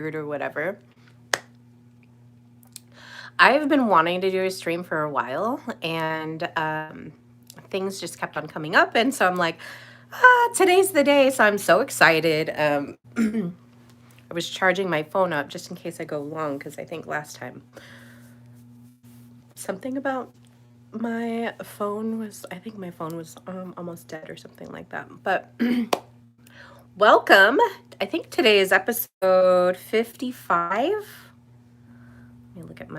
or whatever. I've been wanting to do a stream for a while, and things just kept on coming up, and so I'm like, today's the day. So I'm so excited. I was charging my phone up just in case I go long, because I think last time something about my phone was, I think my phone was almost dead or something like that. But welcome. I think today is episode 55. Let me look at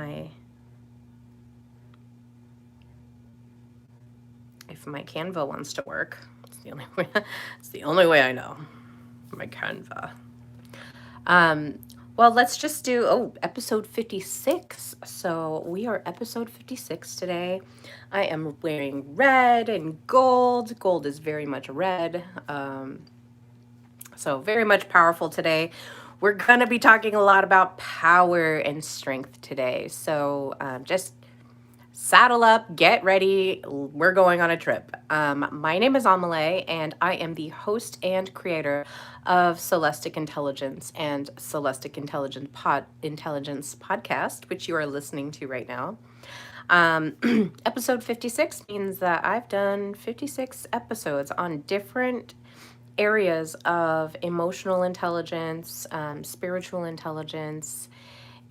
if my Canva wants to work. It's the only way, it's the only way I know. My Canva. Well, let's just do, episode 56. So we are episode 56 today. I am wearing red and gold. Gold is very much red. So very much powerful today. We're going to be talking a lot about power and strength today. So just saddle up, get ready. We're going on a trip. My name is Amelie, and I am the host and creator of Celestic Intelligence and Celestic Intelligence podcast, which you are listening to right now. Episode 56 means that I've done 56 episodes on different areas of emotional intelligence, spiritual intelligence,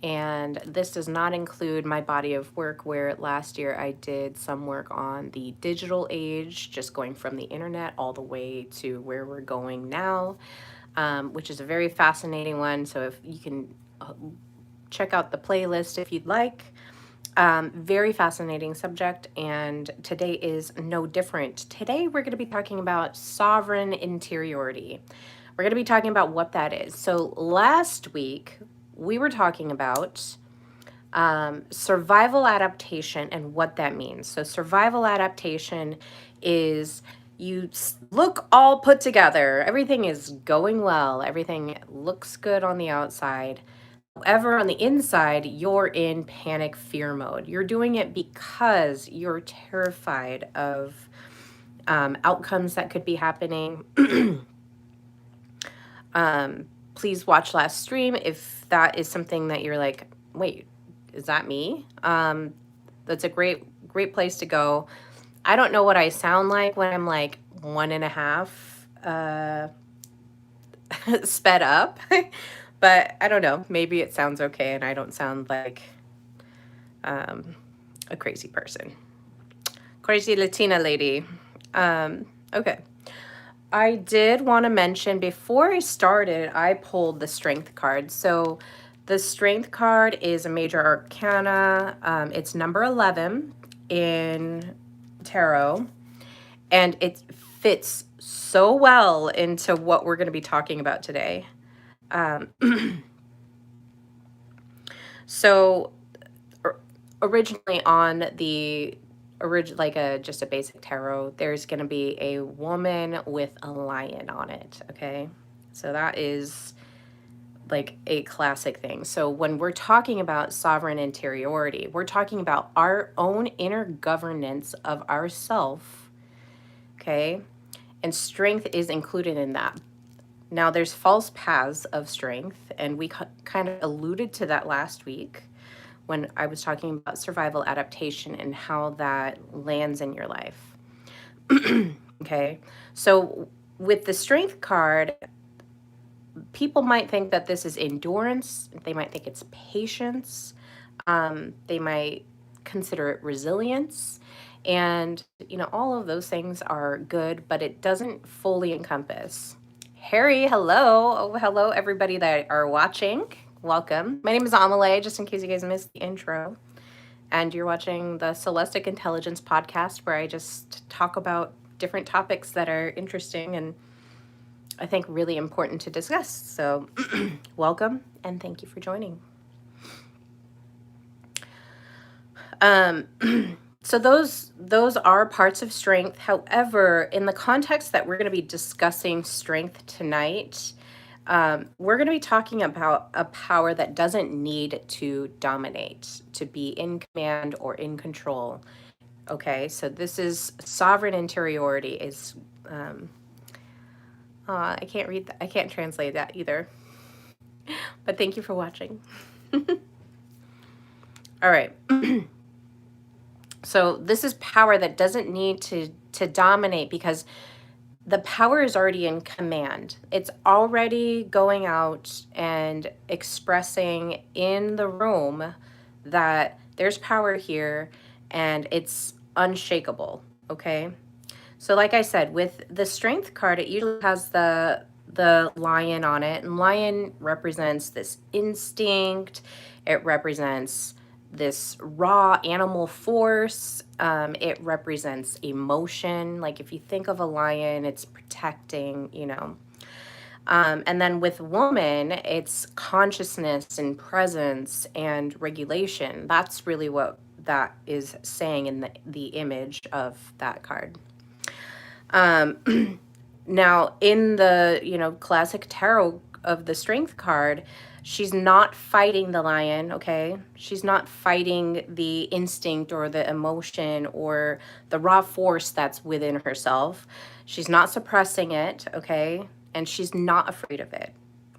and this does not include my body of work, where last year I did some work on the digital age, just going from the internet all the way to where we're going now, which is a very fascinating one. So if you can check out the playlist if you'd like. Very fascinating subject, and today is no different. Today we're going to be talking about sovereign interiority. We're going to be talking about what that is. So last week we were talking about survival adaptation and what that means. So survival adaptation is you look all put together. Everything is going well. Everything looks good on the outside. However, on the inside, you're in panic fear mode. You're doing it because you're terrified of outcomes that could be happening. Please watch last stream if that is something that you're like, wait, is that me? That's a great place to go. I don't know what I sound like when I'm like 1.5 sped up, but I don't know. Maybe it sounds okay and I don't sound like a crazy person. Crazy Latina lady. Okay. I did want to mention before I started, I pulled the strength card. So the strength card is a major arcana. It's number 11 in tarot, and it fits so well into what we're going to be talking about today. So originally on the just a basic tarot, there's going to be a woman with a lion on it. Okay, so that is like a classic thing. So when we're talking about sovereign interiority, we're talking about our own inner governance of ourself. Okay, and strength is included in that. Now there's false paths of strength, and we kind of alluded to that last week when I was talking about survival adaptation and how that lands in your life. Okay, so with the strength card, people might think that this is endurance, they might think it's patience, they might consider it resilience, and all of those things are good, but it doesn't fully encompass. Harry, hello. Oh, hello everybody that are watching. Welcome. My name is Amelie, just in case you guys missed the intro. And you're watching the Celestic Intelligence podcast, where I just talk about different topics that are interesting and I think really important to discuss. So welcome and thank you for joining. So those are parts of strength. However, in the context that we're going to be discussing strength tonight, we're going to be talking about a power that doesn't need to dominate, to be in command or in control. Okay, so this is sovereign interiority. Is I can't read that. I can't translate that either. But thank you for watching. All right. So this is power that doesn't need to dominate, because the power is already in command. It's already going out and expressing in the room that there's power here and it's unshakable, okay? So like I said, with the strength card, it usually has the lion on it, and lion represents this instinct. It represents this raw animal force. It represents emotion. Like if you think of a lion, it's protecting, you know. And then with woman, it's consciousness and presence and regulation. That's really what that is saying in the image of that card. Now, in the, you know, classic tarot of the strength card, she's not fighting the lion, okay? She's not fighting the instinct or the emotion or the raw force that's within herself. She's not suppressing it, okay? And she's not afraid of it,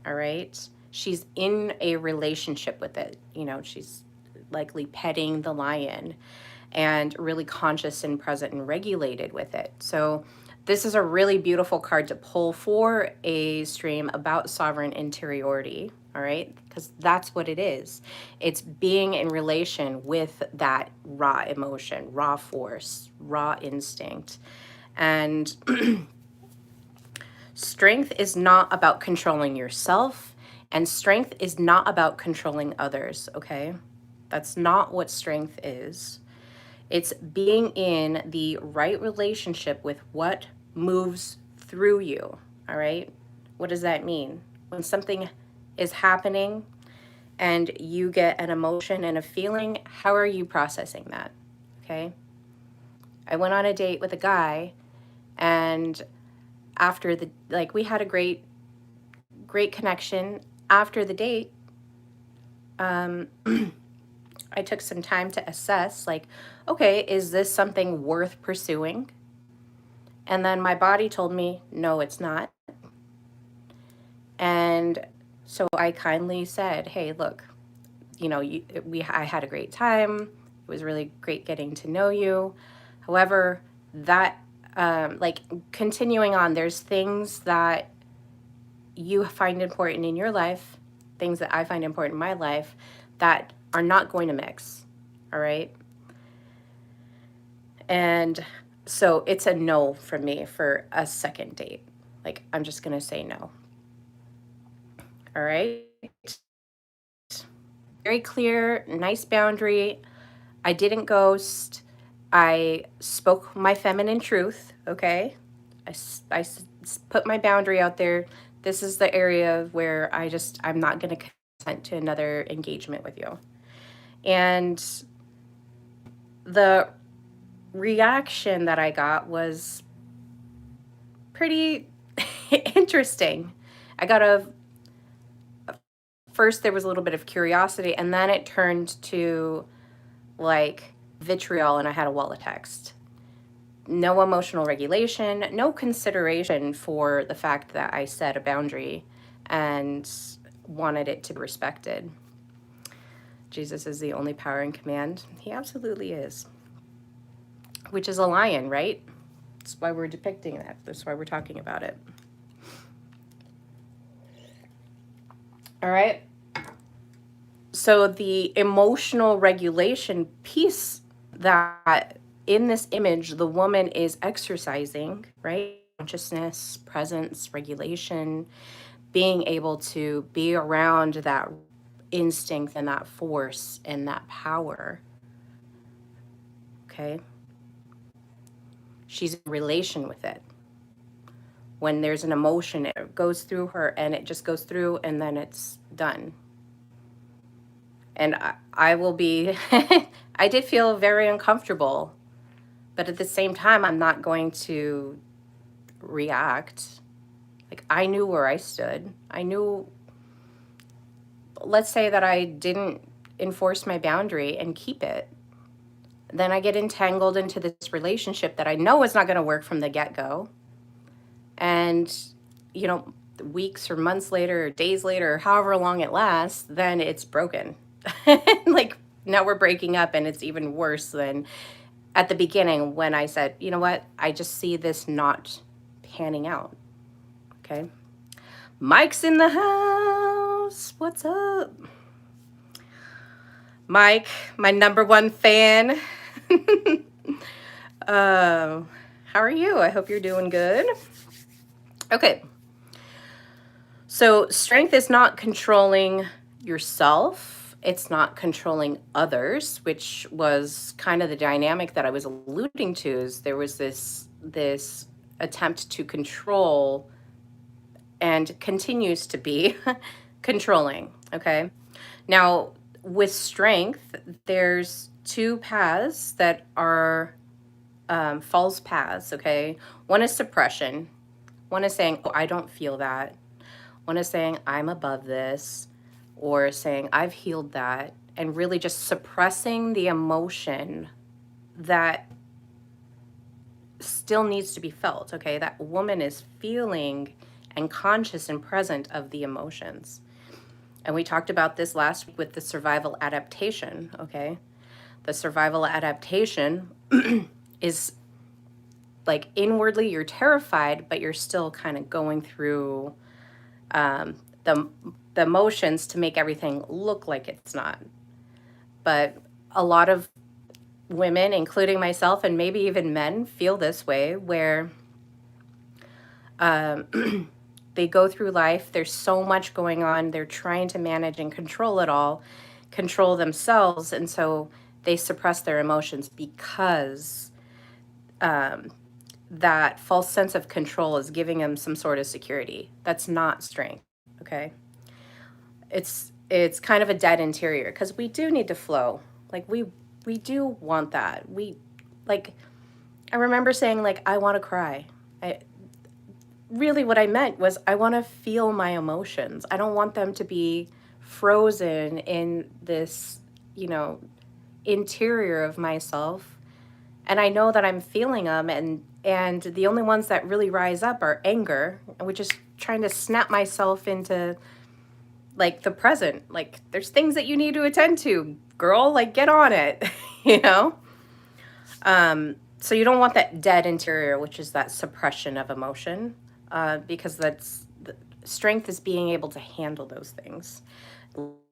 all right? She's in a relationship with it. You know, she's likely petting the lion and really conscious and present and regulated with it. So this is a really beautiful card to pull for a stream about sovereign interiority, all right? Because that's what it is. It's being in relation with that raw emotion, raw force, raw instinct. And strength is not about controlling yourself, and strength is not about controlling others, okay? That's not what strength is. It's being in the right relationship with what moves through you, all right? What does that mean? When something is happening and you get an emotion and a feeling, how are you processing that, okay? I went on a date with a guy, and after the, like, we had a great connection. After the date, I took some time to assess, like, okay, is this something worth pursuing? And then my body told me, no, it's not. And so I kindly said, hey, look, you know, I had a great time. It was really great getting to know you. However, that, like, continuing on, there's things that you find important in your life, things that I find important in my life, that are not going to mix, all right? And so it's a no for me for a second date. Like, I'm just going to say no. All right? Very clear, nice boundary. I didn't ghost. I spoke my feminine truth, okay? I put my boundary out there. This is the area where I'm not going to consent to another engagement with you. And the reaction that I got was pretty interesting. I got first there was a little bit of curiosity, and then it turned to like vitriol, and I had a wall of text. No emotional regulation, no consideration for the fact that I set a boundary and wanted it to be respected. Jesus is the only power in command. He absolutely is. Which is a lion, right? That's why we're depicting that. That's why we're talking about it. All right. So the emotional regulation piece that in this image the woman is exercising, right? Consciousness, presence, regulation, being able to be around that instinct and that force and that power. Okay? She's in relation with it. When there's an emotion, it goes through her and it just goes through and then it's done. And I will be, I did feel very uncomfortable, but at the same time, I'm not going to react. Like, I knew where I stood. I knew, let's say that I didn't enforce my boundary and keep it. Then I get entangled into this relationship that I know is not going to work from the get-go. And, you know, weeks or months later or days later or however long it lasts, then it's broken. Like now we're breaking up and it's even worse than at the beginning when I said, you know what, I just see this not panning out. Okay. Mike's in the house. What's up? Mike, my number one fan. How are you? I hope you're doing good. Okay. So, strength is not controlling yourself. It's not controlling others, which was kind of the dynamic that I was alluding to. Is there was this attempt to control and continues to be controlling. Okay. Now, with strength, there's two paths that are false paths. Okay. One is suppression. One is saying, oh, I don't feel that. One is saying, I'm above this, or saying, I've healed that, and really just suppressing the emotion that still needs to be felt. Okay. That woman is feeling and conscious and present of the emotions. And we talked about this last week with the survival adaptation, okay? The survival adaptation is like inwardly you're terrified, but you're still kind of going through the emotions to make everything look like it's not. But a lot of women, including myself and maybe even men, feel this way where they go through life, there's so much going on, they're trying to manage and control it all, control themselves, and so they suppress their emotions because that false sense of control is giving them some sort of security. That's not strength, okay? It's kind of a dead interior because we do need to flow. Like we do want that. Like I remember saying like I want to cry. Really what I meant was I want to feel my emotions. I don't want them to be frozen in this, interior of myself. And I know that I'm feeling them and the only ones that really rise up are anger, which is trying to snap myself into like the present. Like there's things that you need to attend to, girl, like get on it, you know? So you don't want that dead interior, which is that suppression of emotion. Because strength is being able to handle those things.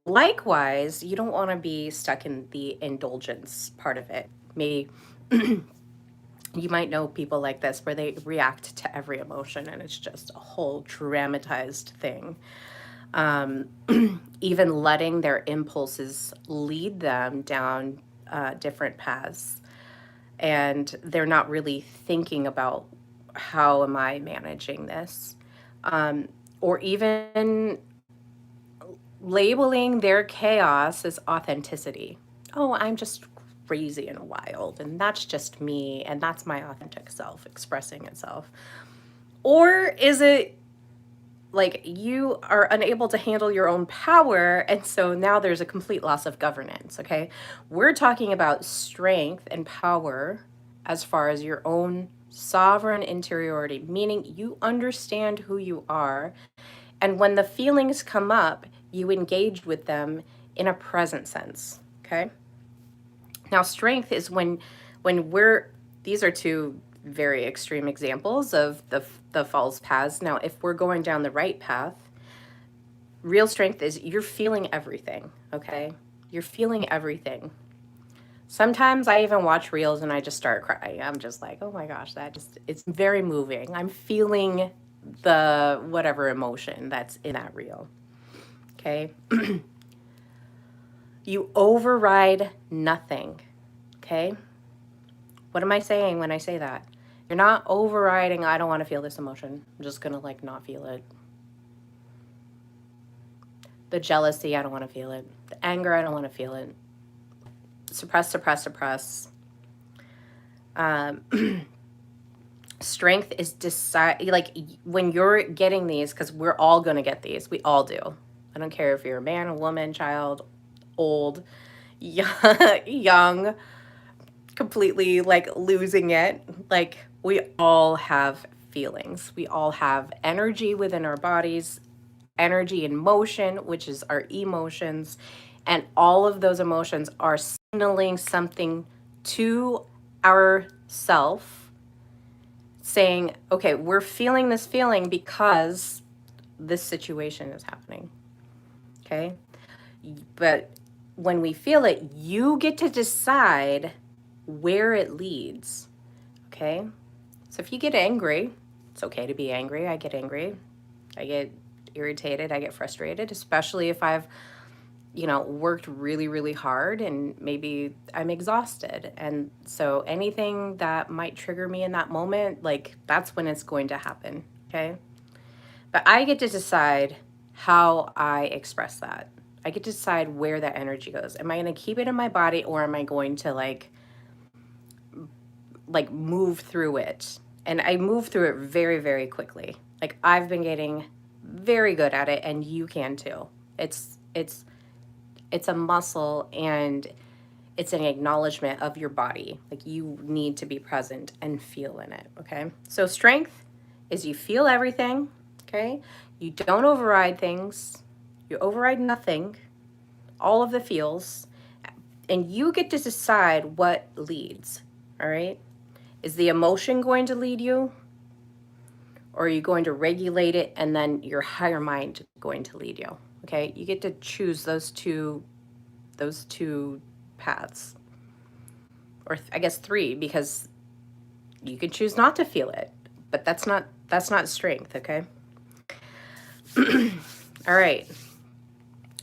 Likewise, you don't want to be stuck in the indulgence part of it. Maybe you might know people like this where they react to every emotion and it's just a whole dramatized thing. Even letting their impulses lead them down different paths. And they're not really thinking about how am I managing this? Or even labeling their chaos as authenticity. Oh, I'm just crazy and wild, and that's just me, and that's my authentic self expressing itself. Or is it like you are unable to handle your own power, and so now there's a complete loss of governance, okay? We're talking about strength and power as far as your own sovereign interiority, meaning you understand who you are. And when the feelings come up, you engage with them in a present sense, okay? Now, strength is when these are two very extreme examples of the false paths. Now, if we're going down the right path, real strength is you're feeling everything, okay? You're feeling everything. Sometimes I even watch reels and I just start crying. I'm just like, oh my gosh, it's very moving. I'm feeling the whatever emotion that's in that reel. Okay. You override nothing. Okay. What am I saying when I say that? You're not overriding, I don't want to feel this emotion. I'm just going to like not feel it. The jealousy, I don't want to feel it. The anger, I don't want to feel it. Suppress, suppress, suppress. Strength is like when you're getting these, because we're all going to get these. We all do. I don't care if you're a man, a woman, child, old, young, completely like losing it. Like we all have feelings. We all have energy within our bodies, energy in motion, which is our emotions. And all of those emotions are signaling something to our self, saying, okay, we're feeling this feeling because this situation is happening. Okay. But when we feel it, you get to decide where it leads. Okay. So if you get angry, it's okay to be angry. I get angry. I get irritated. I get frustrated, especially if I've, worked really, really hard and maybe I'm exhausted. And so anything that might trigger me in that moment, like that's when it's going to happen. Okay. But I get to decide how I express that. I get to decide where that energy goes. Am I going to keep it in my body, or am I going to like move through it? And I move through it very, very quickly. Like I've been getting very good at it, and you can too. It's a muscle, and it's an acknowledgement of your body. Like you need to be present and feel in it, okay? So strength is you feel everything, okay? You don't override things. You override nothing. All of the feels, and you get to decide what leads, all right? Is the emotion going to lead you? Or are you going to regulate it and then your higher mind going to lead you? Okay, you get to choose those two paths, or I guess three, because you can choose not to feel it, but that's not strength. Okay. All right.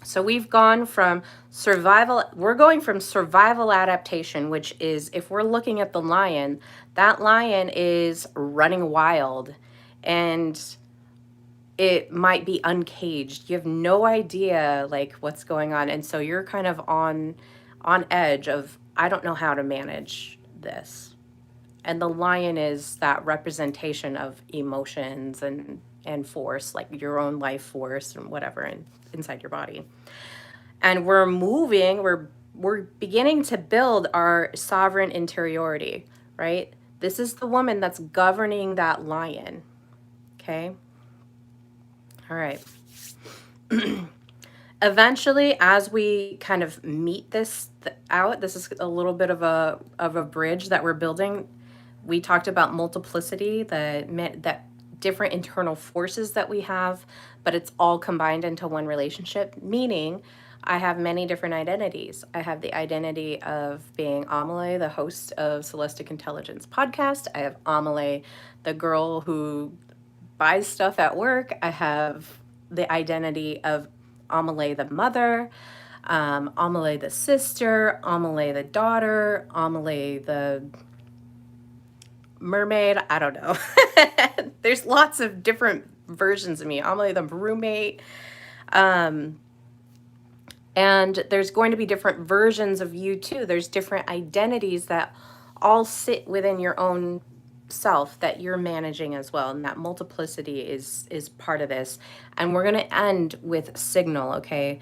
So we've gone from survival, we're going from survival adaptation, which is, if we're looking at the lion, that lion is running wild and it might be uncaged. You have no idea like what's going on. And so you're kind of on edge of, I don't know how to manage this. And the lion is that representation of emotions and force, like your own life force and whatever inside your body. And we're beginning to build our sovereign interiority, right? This is the woman that's governing that lion. Okay? All right. Eventually, as we kind of meet this out, this is a little bit of a bridge that we're building. We talked about multiplicity, that different internal forces that we have, but it's all combined into one relationship, meaning I have many different identities. I have the identity of being Amelie, the host of Celestic Intelligence podcast. I have Amelie, the girl who buys stuff at work. I have the identity of Amelie, the mother, Amelie, the sister, Amelie, the daughter, Amelie, the mermaid. I don't know. There's lots of different versions of me. Amelie, the roommate. And there's going to be different versions of you too. There's different identities that all sit within your own self that you're managing as well. And that multiplicity is part of this. And we're going to end with signal, okay?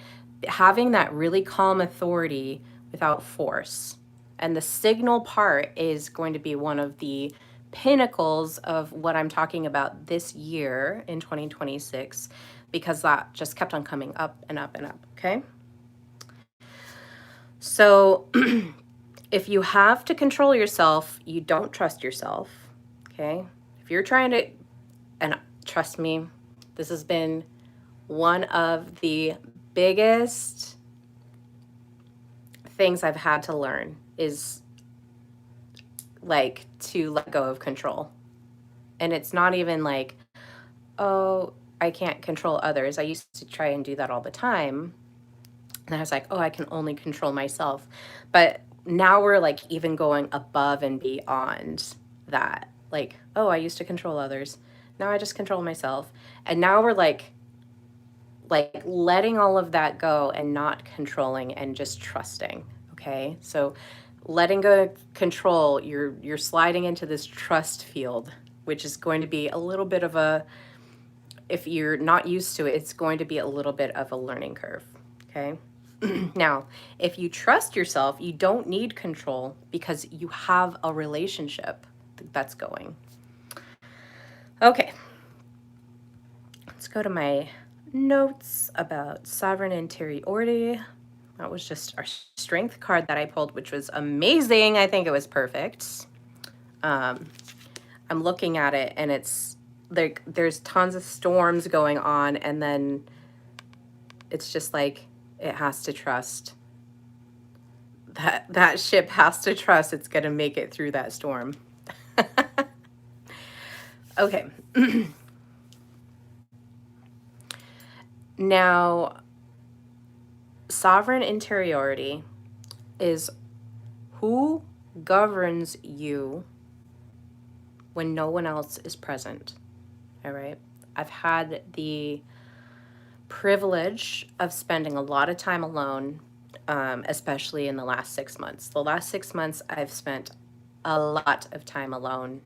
Having that really calm authority without force. And the signal part is going to be one of the pinnacles of what I'm talking about this year in 2026, because that just kept on coming up and up and up, okay? So if you have to control yourself, you don't trust yourself, okay? If you're trying to, and trust me, this has been one of the biggest things I've had to learn, is like to let go of control. And it's not even like, oh, I can't control others. I used to try and do that all the time. And I was like, oh, I can only control myself. But now we're like even going above and beyond that. Like, oh, I used to control others. Now I just control myself. And now we're like letting all of that go and not controlling and just trusting. Okay. So letting go of control, you're sliding into this trust field, which is going to be a little bit of a, if you're not used to it, it's going to be a little bit of a learning curve. Okay. Now, if you trust yourself, you don't need control because you have a relationship that's going. Okay, let's go to my notes about sovereign interiority. That was just our strength card that I pulled, which was amazing. I think it was perfect. Um, I'm looking at it and it's like there's tons of storms going on, and then it's just like it has to trust. That ship has to trust it's gonna make it through that storm. Okay. Now, sovereign interiority is who governs you when no one else is present. All right. I've had the privilege of spending a lot of time alone, especially in the last 6 months. The last 6 months, I've spent a lot of time alone.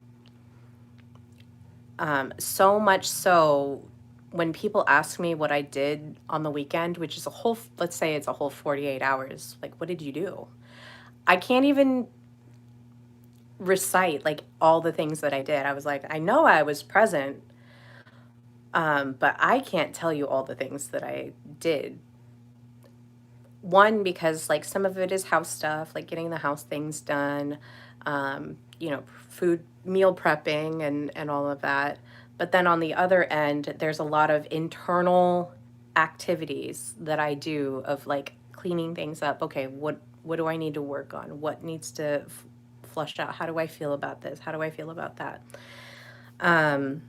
So much so, when people ask me what I did on the weekend, which is a whole, let's say it's a whole 48 hours, like, what did you do? I can't even recite like all the things that I did. I was like, I know I was present, but I can't tell you all the things that I did. One, because like some of it is house stuff, like getting the house things done, food, meal prepping, and all of that. But then on the other end, there's a lot of internal activities that I do of like cleaning things up. Okay, what do I need to work on? What needs to flush out? How do I feel about this? How do I feel about that? Um,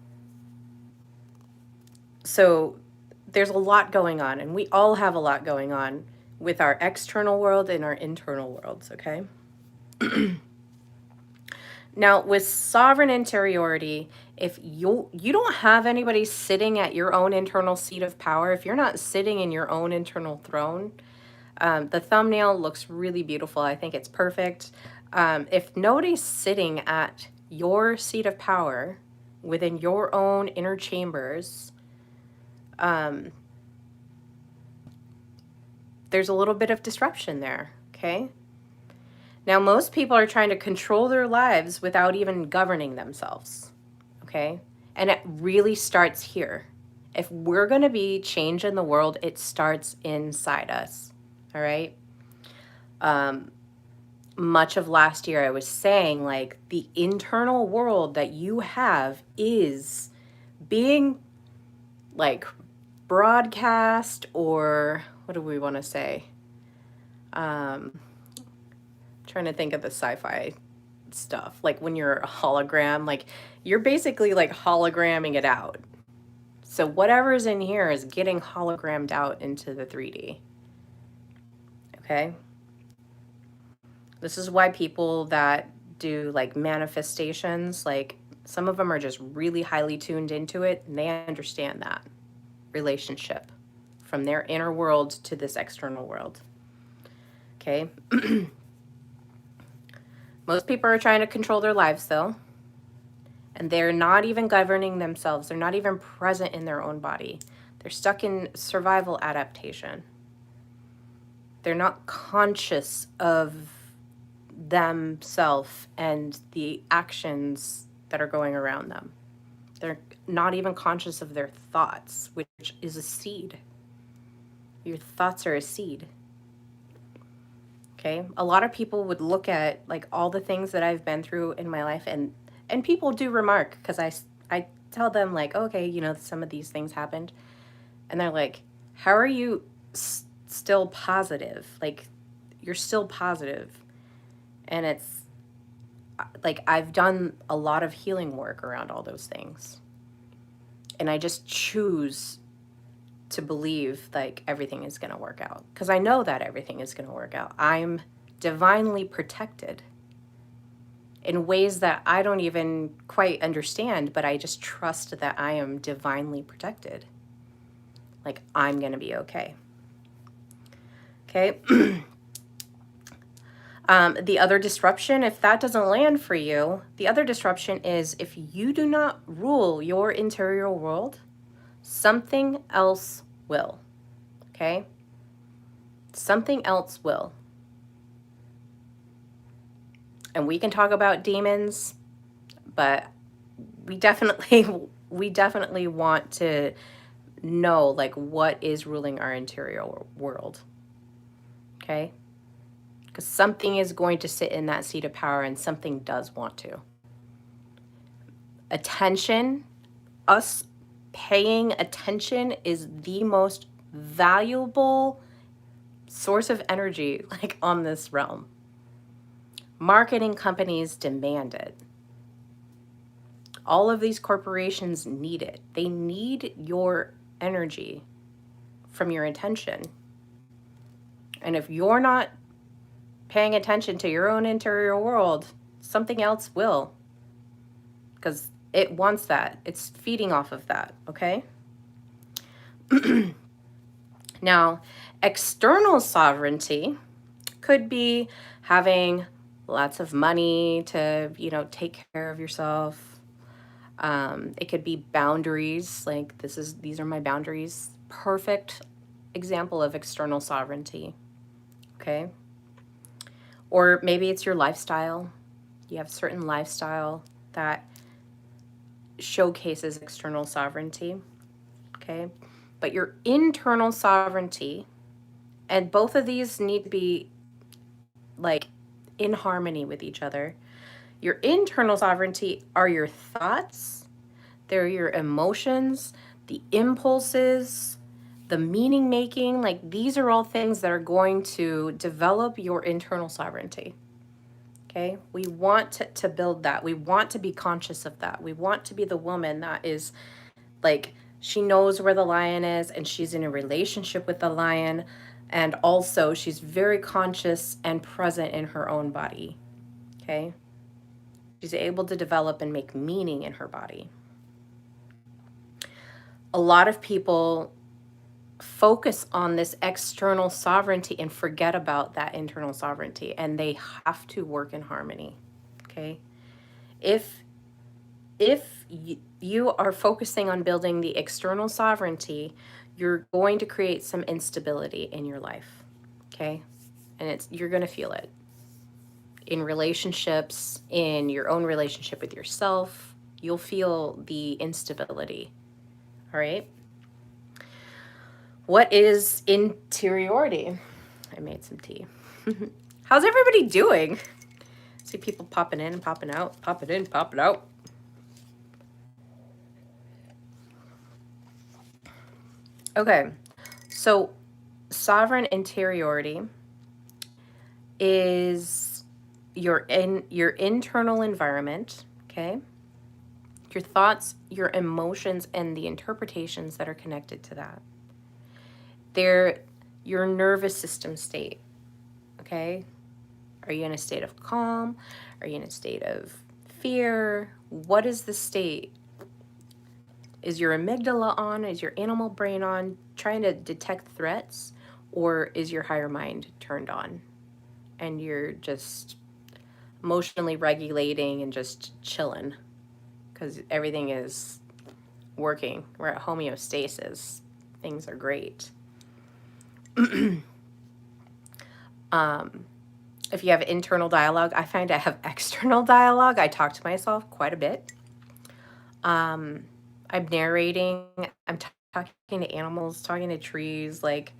so there's a lot going on, and we all have a lot going on with our external world and our internal worlds, okay? Now, with sovereign interiority, if you don't have anybody sitting at your own internal seat of power, if you're not sitting in your own internal throne, the thumbnail looks really beautiful. I think it's perfect. If nobody's sitting at your seat of power within your own inner chambers, um, there's a little bit of disruption there, okay? Now, most people are trying to control their lives without even governing themselves, okay? And it really starts here. If we're going to be change in the world, it starts inside us, all right? Much of last year, I was saying, like, the internal world that you have is being, like, broadcast, or what do we want to say? Trying to think of the sci-fi stuff, like when you're a hologram, like you're basically like hologramming it out. So whatever's in here is getting hologrammed out into the 3D. Okay? This is why people that do like manifestations, like some of them are just really highly tuned into it, and they understand that relationship from their inner world to this external world. Okay? Most people are trying to control their lives though. And they're not even governing themselves. They're not even present in their own body. They're stuck in survival adaptation. They're not conscious of themselves and the actions that are going around them. They're not even conscious of their thoughts, which is a seed. Your thoughts are a seed. Okay? A lot of people would look at like all the things that I've been through in my life, and people do remark, because I tell them like, okay, you know, some of these things happened, and they're like, how are you still positive? Like, you're still positive. And it's like, I've done a lot of healing work around all those things, and I just choose to believe like everything is going to work out, because I know that everything is going to work out. I'm divinely protected in ways that I don't even quite understand, but I just trust that I am divinely protected. Like, I'm going to be okay. Okay. The other disruption, if that doesn't land for you, the other disruption is if you do not rule your interior world, something else will. Okay? Something else will. And we can talk about demons, but we definitely we definitely want to know like what is ruling our interior world, okay? Because something is going to sit in that seat of power and something does want to. Attention, us paying attention is the most valuable source of energy like on this realm. Marketing companies demand it. All of these corporations need it. They need your energy from your intention. And if you're not paying attention to your own interior world, something else will. Because it wants that. It's feeding off of that, okay? Now, external sovereignty could be having lots of money to, take care of yourself. It could be boundaries, like these are my boundaries. Perfect example of external sovereignty, okay? Or maybe it's your lifestyle. You have a certain lifestyle that showcases external sovereignty, okay? But your internal sovereignty, and both of these need to be like in harmony with each other. Your internal sovereignty are your thoughts, they're your emotions, the impulses, the meaning making. Like these are all things that are going to develop your internal sovereignty. Okay, we want to build that. We want to be conscious of that. We want to be the woman that is like, she knows where the lion is and she's in a relationship with the lion. And also, she's very conscious and present in her own body. Okay, she's able to develop and make meaning in her body. A lot of people focus on this external sovereignty and forget about that internal sovereignty, and they have to work in harmony. Okay, if you are focusing on building the external sovereignty, you're going to create some instability in your life, okay? And you're going to feel it in relationships, in your own relationship with yourself. You'll feel the instability, all right? What is interiority? I made some tea. How's everybody doing? See people popping in and popping out, popping in, popping out. Okay, so sovereign interiority is your internal environment, okay? Your thoughts, your emotions, and the interpretations that are connected to that. They're your nervous system state, okay? Are you in a state of calm? Are you in a state of fear? What is the state? Is your amygdala on? Is your animal brain on, trying to detect threats? Or is your higher mind turned on? And you're just emotionally regulating and just chilling because everything is working. We're at homeostasis. Things are great. If you have internal dialogue, I find I have external dialogue. I talk to myself quite a bit. I'm narrating. I'm talking to animals, talking to trees. Like,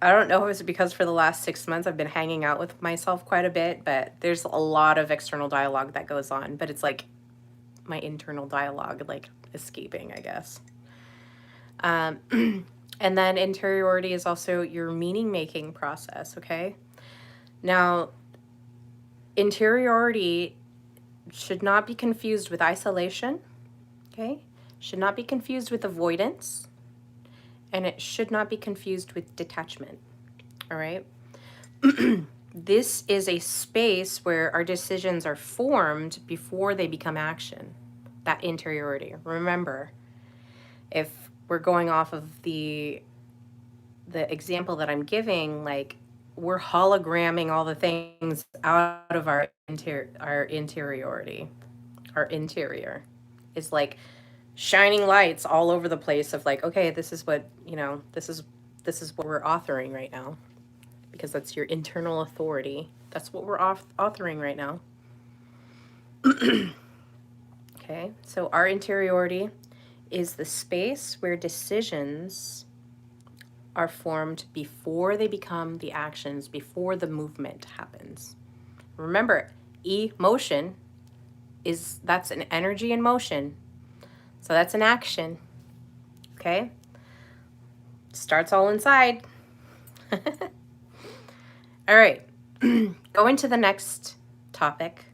I don't know if it's because for the last 6 months I've been hanging out with myself quite a bit, but there's a lot of external dialogue that goes on. But it's like my internal dialogue, like escaping, I guess. And then interiority is also your meaning-making process, okay? Now, interiority should not be confused with isolation, okay? Should not be confused with avoidance, and it should not be confused with detachment, all right? This is a space where our decisions are formed before they become action, that interiority. Remember, if we're going off of the example that I'm giving, like we're hologramming all the things out of our interiority. Our interior is like shining lights all over the place of like, okay, this is what, this is what we're authoring right now, because that's your internal authority. That's what we're authoring right now. Okay, so our interiority is the space where decisions are formed before they become the actions, before the movement happens. Remember, emotion that's an energy in motion. So that's an action. Okay? Starts all inside. All right. Going to the next topic.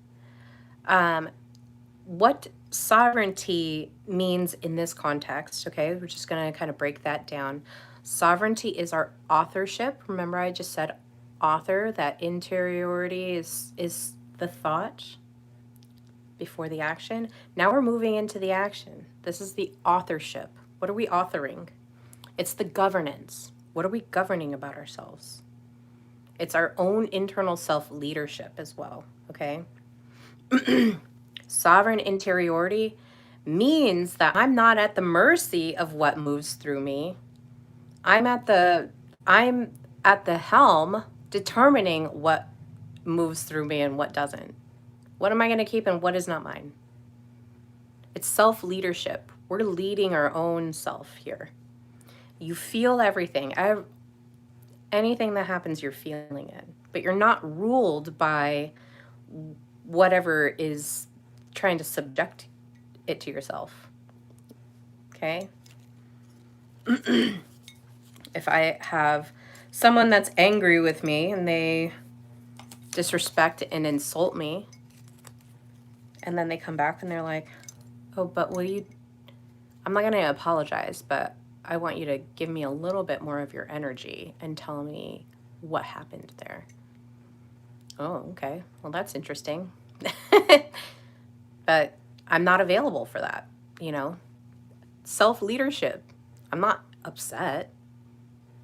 What sovereignty means in this context, okay? We're just going to kind of break that down. Sovereignty is our authorship. Remember I just said author, that interiority is the thought before the action. Now we're moving into the action. This is the authorship. What are we authoring? It's the governance. What are we governing about ourselves? It's our own internal self-leadership as well, okay? Sovereign interiority means that I'm not at the mercy of what moves through me. I'm at the helm determining what moves through me and what doesn't. What am I going to keep and what is not mine? It's self-leadership. We're leading our own self here. You feel everything. Anything that happens, you're feeling it. But you're not ruled by whatever is trying to subject it to yourself. Okay? If I have someone that's angry with me and they disrespect and insult me, and then they come back and they're like, oh, but I'm not going to apologize, but I want you to give me a little bit more of your energy and tell me what happened there. Oh, okay. Well, that's interesting. But I'm not available for that, you know? Self-leadership. I'm not upset.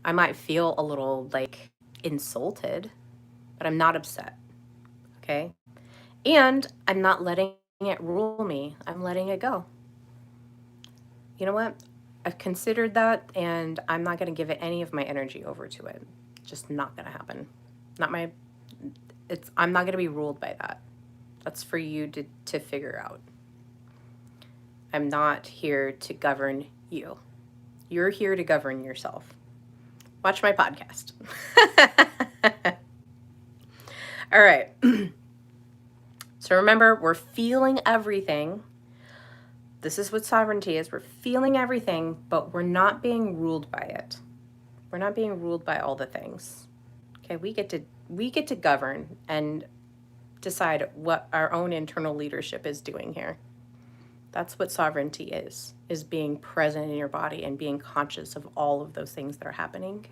I might feel a little like insulted, but I'm not upset. Okay? And I'm not letting it rule me. I'm letting it go. You know what? I've considered that and I'm not going to give it any of my energy over to it. Just not going to happen. I'm not going to be ruled by that. That's for you to figure out. I'm not here to govern you. You're here to govern yourself. Watch my podcast. All right. So remember, we're feeling everything. This is what sovereignty is. We're feeling everything, but we're not being ruled by it. We're not being ruled by all the things. Okay, we get to govern and decide what our own internal leadership is doing here. That's what sovereignty is being present in your body and being conscious of all of those things that are happening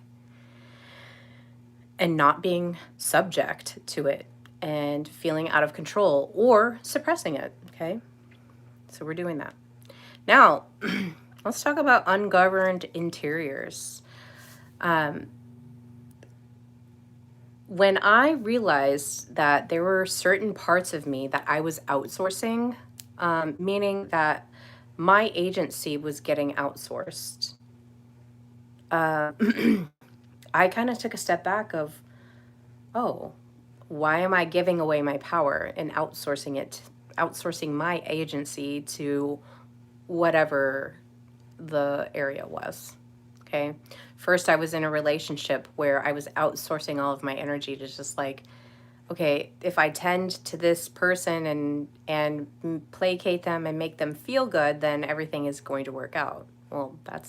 and not being subject to it and feeling out of control or suppressing it, okay? So we're doing that. Now, let's talk about ungoverned interiors. When I realized that there were certain parts of me that I was outsourcing, meaning that my agency was getting outsourced, I kind of took a step back of, oh, why am I giving away my power and outsourcing my agency to whatever the area was? Okay. First, I was in a relationship where I was outsourcing all of my energy to just like, okay, if I tend to this person and placate them and make them feel good, then everything is going to work out. Well, that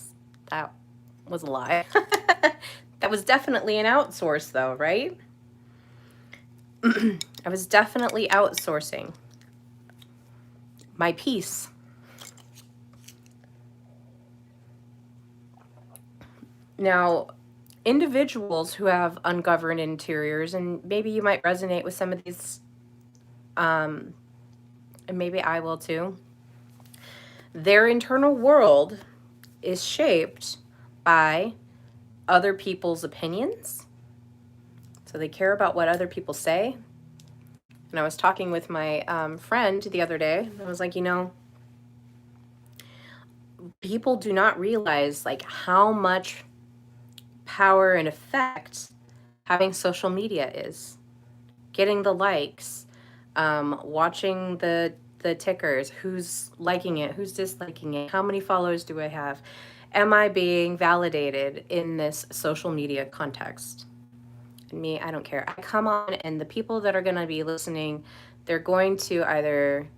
was a lie. That was definitely an outsource though, right? I was definitely outsourcing my peace. Now, individuals who have ungoverned interiors, and maybe you might resonate with some of these, and maybe I will too, their internal world is shaped by other people's opinions. So they care about what other people say. And I was talking with my friend the other day. I was like, people do not realize like how much power and effect having social media is. Getting the likes, Watching the tickers, who's liking it, who's disliking it, how many followers do I have? Am I being validated in this social media context? Me, I don't care. I come on, and the people that are going to be listening, they're going to either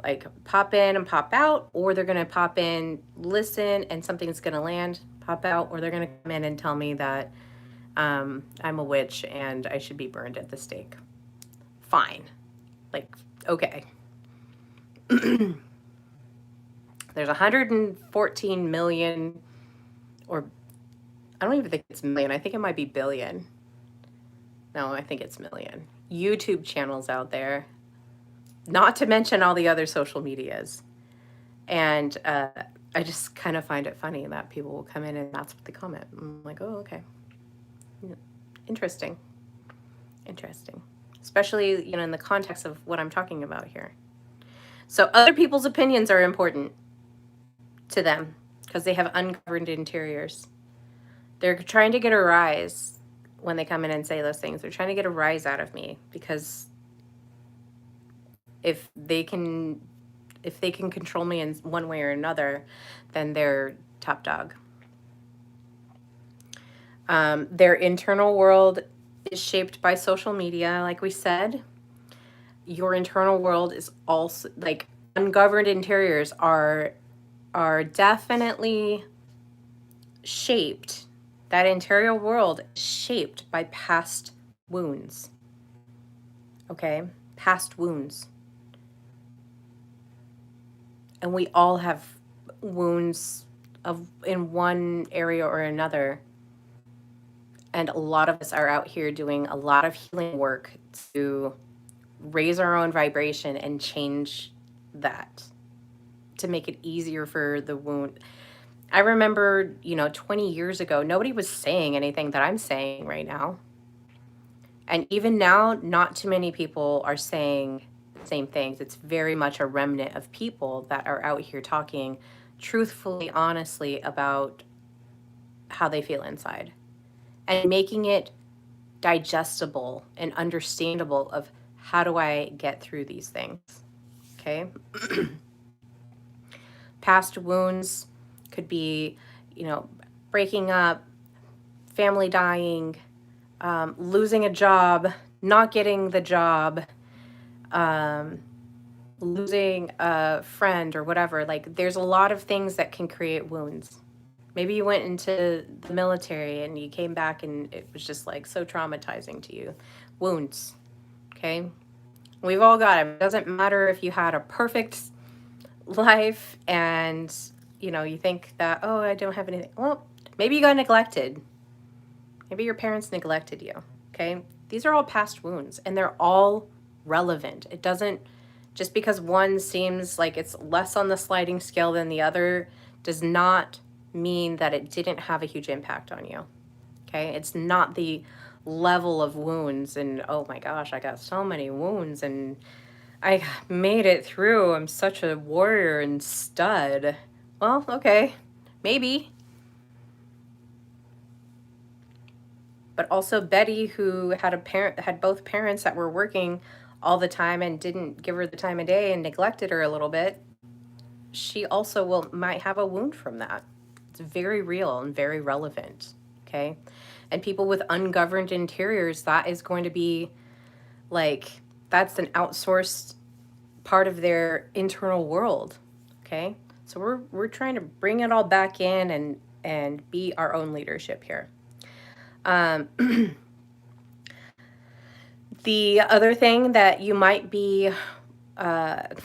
like pop in and pop out, or they're going to pop in, listen, and something's going to land, pop out, or they're going to come in and tell me that I'm a witch and I should be burned at the stake. Fine. Like, okay. There's 114 million, or I don't even think it's million. I think it might be billion. No, I think it's million YouTube channels out there, not to mention all the other social medias. And I just kind of find it funny that people will come in and that's what they comment. I'm like, oh, okay. Interesting. Interesting. Especially, you know, in the context of what I'm talking about here. So other people's opinions are important to them because they have ungoverned interiors. They're trying to get a rise when they come in and say those things. They're trying to get a rise out of me because if they can control me in one way or another, then they're top dog. Their internal world is shaped by social media, like we said. Your internal world is also like ungoverned interiors are definitely shaped. That interior world is shaped by past wounds. Okay? Past wounds. And we all have wounds in one area or another. And a lot of us are out here doing a lot of healing work to raise our own vibration and change that, to make it easier for the wound. I remember, 20 years ago, nobody was saying anything that I'm saying right now. And even now, not too many people are saying the same things. It's very much a remnant of people that are out here talking truthfully, honestly about how they feel inside and making it digestible and understandable of how do I get through these things. Okay. Past wounds could be, breaking up, family dying, losing a job, not getting the job, losing a friend or whatever. Like, there's a lot of things that can create wounds. Maybe you went into the military and you came back and it was just like so traumatizing to you. Wounds. Okay. We've all got them. It doesn't matter if you had a perfect life and, you think that, oh, I don't have anything. Well, maybe you got neglected. Maybe your parents neglected you. Okay. These are all past wounds and they're all relevant. It doesn't, just because one seems like it's less on the sliding scale than the other, does not mean that it didn't have a huge impact on you. Okay. It's not the level of wounds and, oh my gosh, I got so many wounds and I made it through. I'm such a warrior and stud. Well, okay, maybe. But also Betty, who had both parents that were working all the time and didn't give her the time of day and neglected her a little bit, she also might have a wound from that. It's very real and very relevant. Okay. And people with ungoverned interiors, that is going to be like, that's an outsourced part of their internal world. Okay. So we're trying to bring it all back in and be our own leadership here. The other thing that you might be outsourcing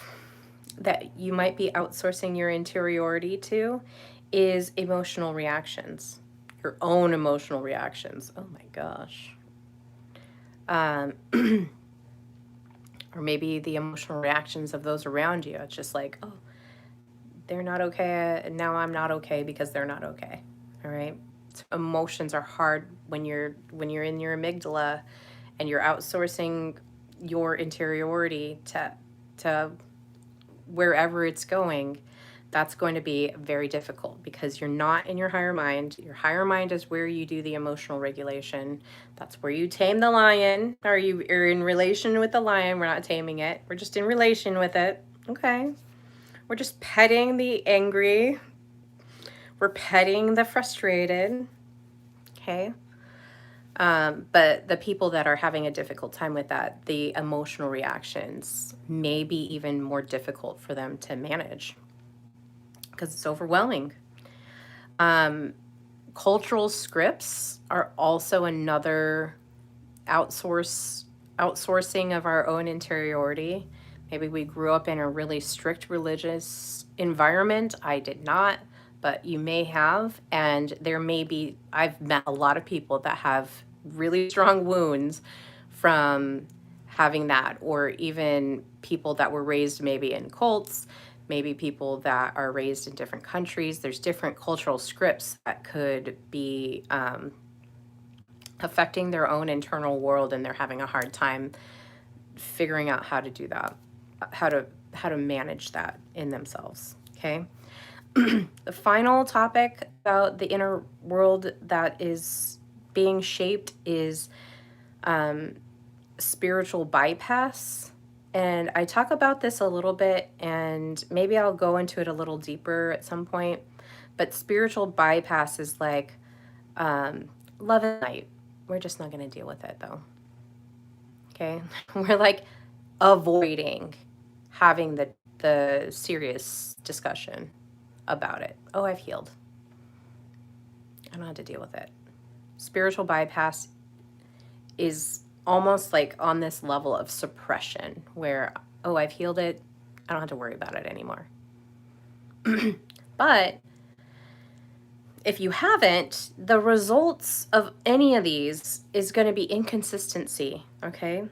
your interiority to is emotional reactions, your own emotional reactions. Oh my gosh. Or maybe the emotional reactions of those around you. It's just like, oh, they're not okay, and now I'm not okay because they're not okay. All right. So emotions are hard when you're in your amygdala and you're outsourcing your interiority to wherever it's going. that's going to be very difficult because you're not in your higher mind. Your higher mind is where you do the emotional regulation. That's where you tame the lion. Are you are in relation with the lion? We're not taming it. We're just in relation with it. Okay. We're just petting the angry. We're petting the frustrated. Okay. But the people that are having a difficult time with that, the emotional reactions may be even more difficult for them to manage because it's overwhelming. Cultural scripts are also another outsourcing of our own interiority. Maybe we grew up in a really strict religious environment. I did not, but you may have. And there may be, I've met a lot of people that have really strong wounds from having that, or even people that were raised maybe in cults, maybe people that are raised in different countries. There's different cultural scripts that could be affecting their own internal world, and they're having a hard time figuring out how to do that, how to manage that in themselves. Okay. The final topic about the inner world that is being shaped is spiritual bypass. And I talk about this a little bit, and maybe I'll go into it a little deeper at some point. But spiritual bypass is like love and light. We're just not going to deal with it though. Okay. We're like avoiding having the serious discussion about it. Oh, I've healed. I don't have to deal with it. Spiritual bypass is almost like on this level of suppression where, oh, I've healed it. I don't have to worry about it anymore. But if you haven't, the results of any of these is going to be inconsistency, okay?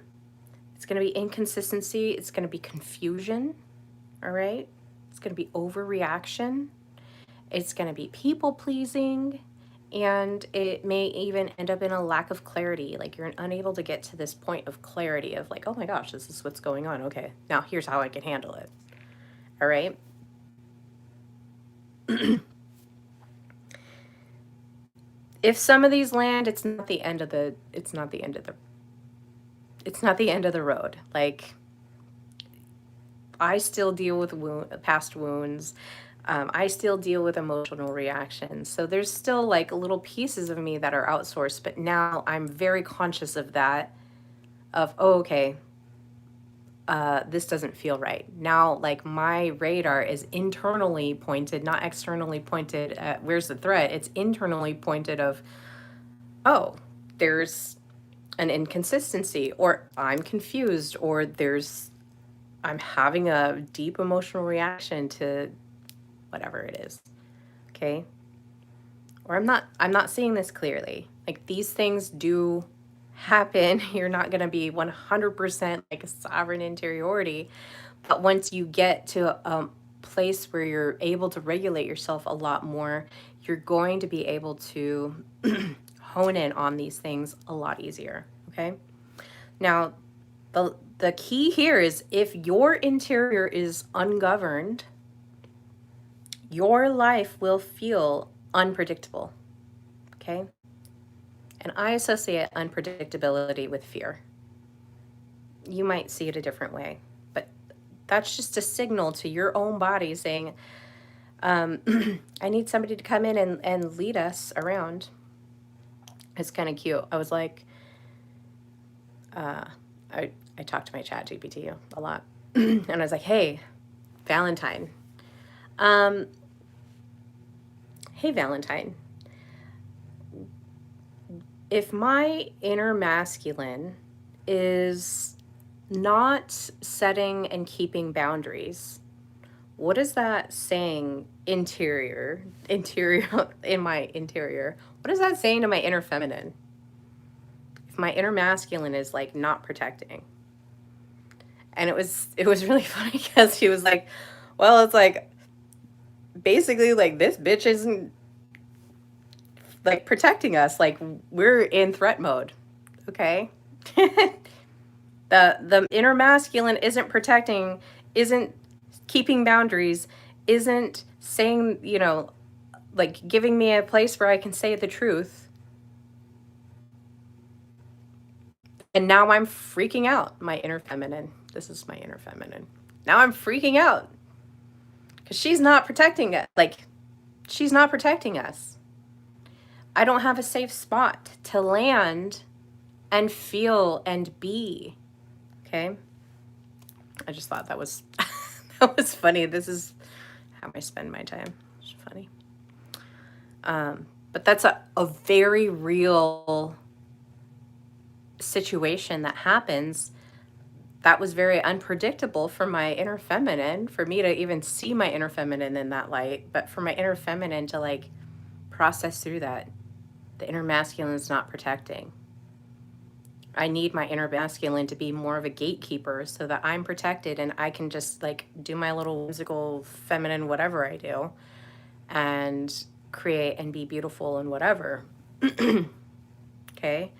It's going to be inconsistency. It's going to be confusion, all right? It's going to be overreaction. It's going to be people-pleasing, and it may even end up in a lack of clarity. Like you're unable to get to this point of clarity of like, oh my gosh, this is what's going on. Okay, now here's how I can handle it, all right? If some of these land, it's not the end of the road. Like I still deal with past wounds. I still deal with emotional reactions. So there's still like little pieces of me that are outsourced, but now I'm very conscious of that, of, oh, okay, this doesn't feel right. Now, like my radar is internally pointed, not externally pointed at where's the threat. It's internally pointed of, oh, there's an inconsistency, or I'm confused, or I'm having a deep emotional reaction to whatever it is. Okay? Or I'm not seeing this clearly. Like these things do happen. You're not going to be 100% like a sovereign interiority, but once you get to a place where you're able to regulate yourself a lot more, you're going to be able to hone in on these things a lot easier. Okay? Now, the key here is if your interior is ungoverned, your life will feel unpredictable. Okay? And I associate unpredictability with fear. You might see it a different way, but that's just a signal to your own body saying, I need somebody to come in and lead us around. It's kind of cute. I was like, I talked to my chat GPT a lot. And I was like, hey, Valentine. Hey, Valentine. If my inner masculine is not setting and keeping boundaries, what is that saying interior in my interior? What is that saying to my inner feminine? If my inner masculine is like not protecting. And it was really funny because he was like, well, it's like basically like this bitch isn't like protecting us. Like we're in threat mode. Okay. The inner masculine isn't protecting, isn't keeping boundaries, isn't saying, you know, like giving me a place where I can say the truth. And now I'm freaking out. My inner feminine. This is my inner feminine. Now I'm freaking out because she's not protecting it. Like, she's not protecting us. I don't have a safe spot to land and feel and be. Okay. I just thought that was that was funny. This is how I spend my time. It's funny. But that's a very real situation that happens. That was very unpredictable for my inner feminine, for me to even see my inner feminine in that light, but for my inner feminine to like process through that. The inner masculine is not protecting. I need my inner masculine to be more of a gatekeeper so that I'm protected and I can just like do my little whimsical feminine whatever I do and create and be beautiful and whatever. Okay?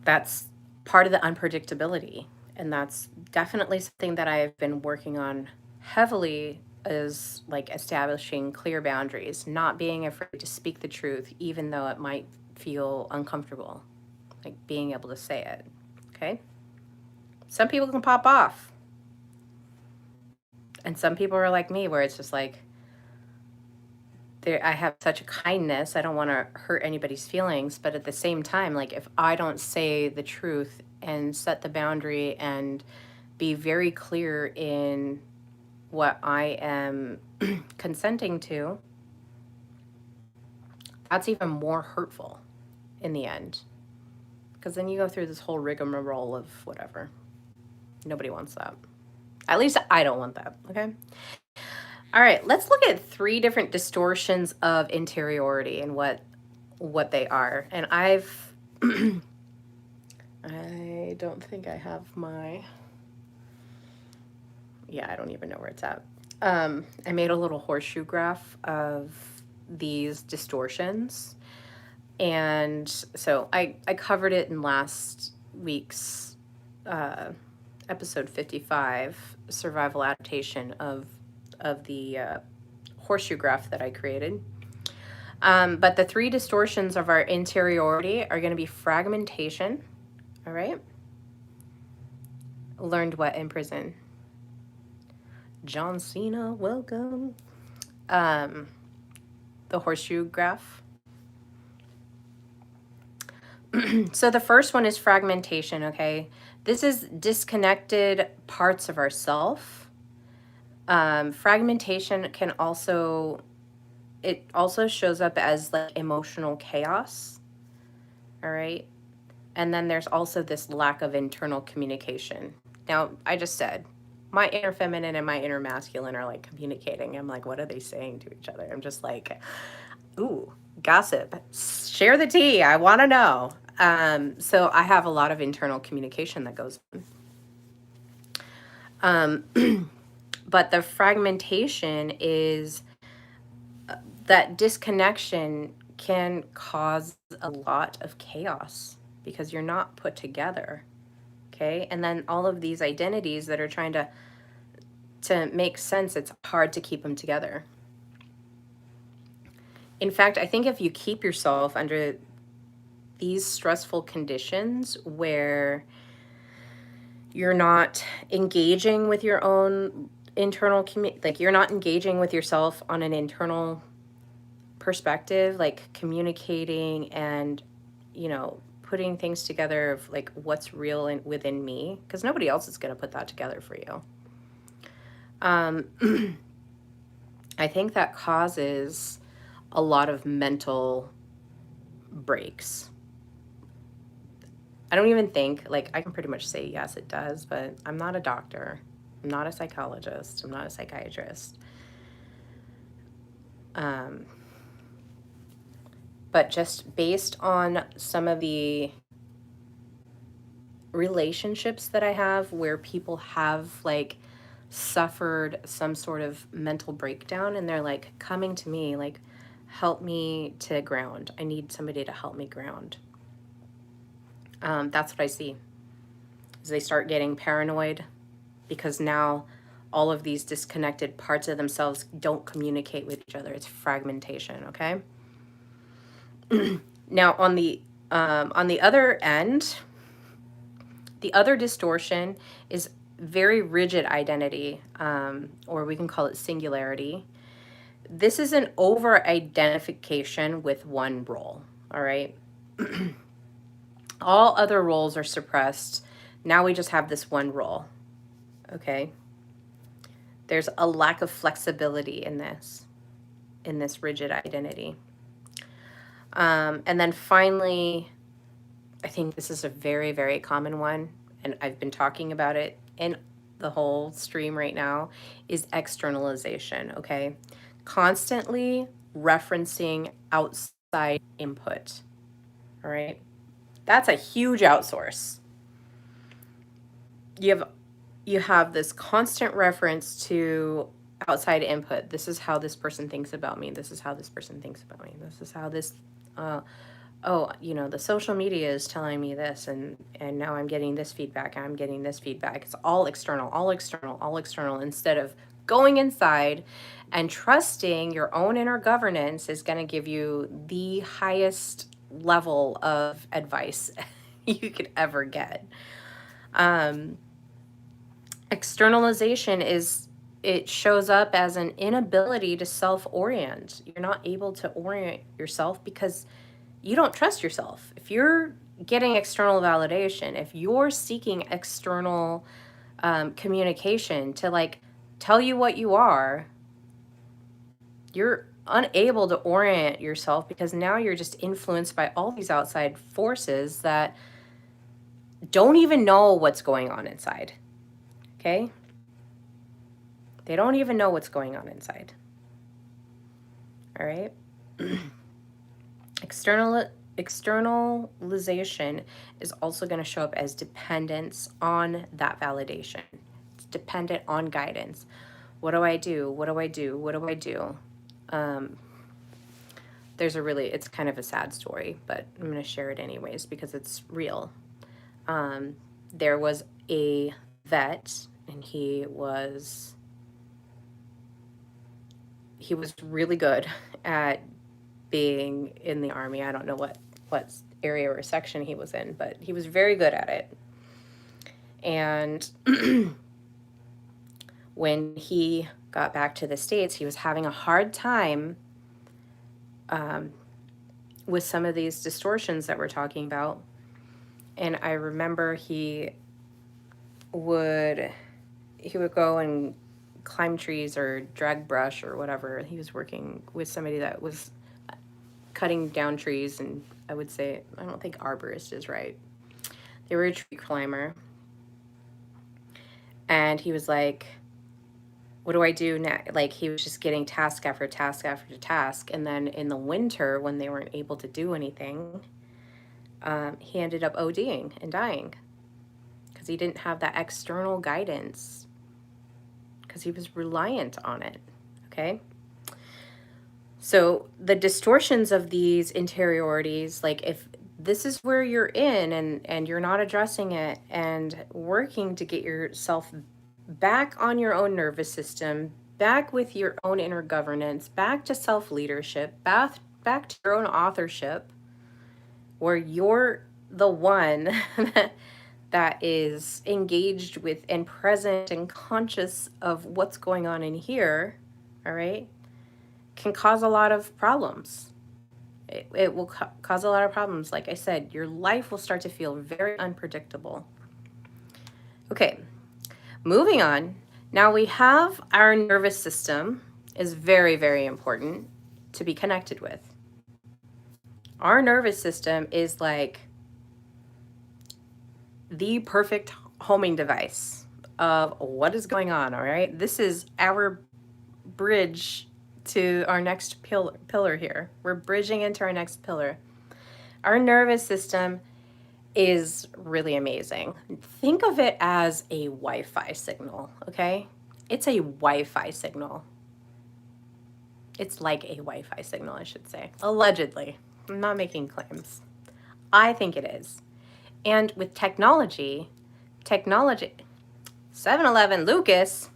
That's part of the unpredictability. And that's definitely something that I've been working on heavily, is like establishing clear boundaries, not being afraid to speak the truth, even though it might feel uncomfortable, like being able to say it. Okay? Some people can pop off. And some people are like me, where it's just like, I have such a kindness. I don't want to hurt anybody's feelings. But at the same time, like if I don't say the truth and set the boundary and be very clear in what I am consenting to, that's even more hurtful in the end. Because then you go through this whole rigmarole of whatever. Nobody wants that. At least I don't want that, okay? All right, let's look at 3 different distortions of interiority and what they are. And I don't think I have my, yeah, I don't even know where it's at. I made a little horseshoe graph of these distortions. And so I covered it in last week's episode 55, survival adaptation of the horseshoe graph that I created. But the 3 distortions of our interiority are going to be fragmentation, all right? Learned what in prison? John Cena, welcome. The horseshoe graph. So the first one is fragmentation, okay? This is disconnected parts of ourself. Fragmentation can also, it also shows up as like emotional chaos, all right? And then there's also this lack of internal communication. Now, I just said, my inner feminine and my inner masculine are like communicating. I'm like, what are they saying to each other? I'm just like, ooh, gossip. Share the tea. I want to know. So I have a lot of internal communication that goes on. But the fragmentation is that disconnection can cause a lot of chaos because you're not put together. Okay. And then all of these identities that are trying to make sense, it's hard to keep them together. In fact, I think if you keep yourself under these stressful conditions where you're not engaging with your own internal like you're not engaging with yourself on an internal perspective, like communicating and, you know, putting things together of like what's real within me, because nobody else is going to put that together for you. I think that causes a lot of mental breaks. I don't even think, like, I can pretty much say yes, it does, but I'm not a doctor. I'm not a psychologist. I'm not a psychiatrist. But just based on some of the relationships that I have where people have like suffered some sort of mental breakdown and they're like coming to me like, help me to ground. I need somebody to help me ground. That's what I see. Is they start getting paranoid because now all of these disconnected parts of themselves don't communicate with each other. It's fragmentation, okay? Now, on the other end, the other distortion is very rigid identity, or we can call it singularity. This is an over-identification with one role, all right? All other roles are suppressed. Now we just have this one role, okay? There's a lack of flexibility in this rigid identity. And then finally, I think this is a very, very common one, and I've been talking about it in the whole stream right now, is externalization, okay? Constantly referencing outside input, all right? That's a huge outsource. You have this constant reference to outside input. This is how this person thinks about me. This is how this person thinks about me. This is how this oh, you know, the social media is telling me this, and now I'm getting this feedback, I'm getting this feedback. It's all external, all external, all external, instead of going inside and trusting your own inner governance is going to give you the highest level of advice you could ever get. Externalization is, it shows up as an inability to self-orient. You're not able to orient yourself because you don't trust yourself. If you're getting external validation, if you're seeking external communication to like tell you what you are, you're unable to orient yourself because now you're just influenced by all these outside forces that don't even know what's going on inside. Okay? They don't even know what's going on inside. All right? Externalization is also going to show up as dependence on that validation. It's dependent on guidance. What do I do? What do I do? What do I do? It's kind of a sad story, but I'm going to share it anyways because it's real. There was a vet, and he was really good at being in the Army. I don't know what area or section he was in, but he was very good at it. And when he got back to the States, he was having a hard time with some of these distortions that we're talking about. And I remember he would go and climb trees or drag brush or whatever. He was working with somebody that was cutting down trees, and I would say, I don't think arborist is right. They were a tree climber. And he was like, what do I do now? Like, he was just getting task after task after task. And then in the winter, when they weren't able to do anything, he ended up ODing and dying because he didn't have that external guidance because he was reliant on it, okay? So the distortions of these interiorities, like if this is where you're in and you're not addressing it and working to get yourself back on your own nervous system, back with your own inner governance, back to self-leadership, back to your own authorship, where you're the one that is engaged with and present and conscious of what's going on in here, all right, can cause a lot of problems. It will cause a lot of problems. Like I said, your life will start to feel very unpredictable. Okay, moving on. Now we have our nervous system is very, very important to be connected with. Our nervous system is like the perfect homing device of what is going on, all right? This is our bridge to our next pillar here. We're bridging into our next pillar. Our nervous system is really amazing. Think of it as a Wi-Fi signal, okay? It's a Wi-Fi signal. It's like a Wi-Fi signal, I should say. Allegedly. I'm not making claims. I think it is. And with technology, 7-Eleven Lucas,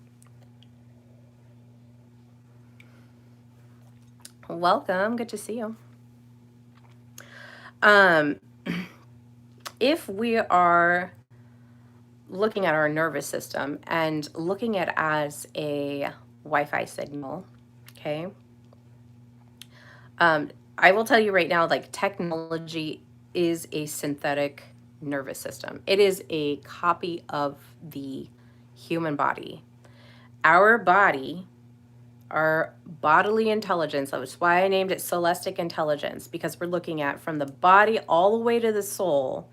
Welcome. Good to see you. Um, if we are looking at our nervous system and looking at it as a Wi-Fi signal, okay, I will tell you right now, like technology is a synthetic nervous system. It is a copy of the human body. Our body, our bodily intelligence, that's why I named it celestic intelligence, because we're looking at from the body all the way to the soul.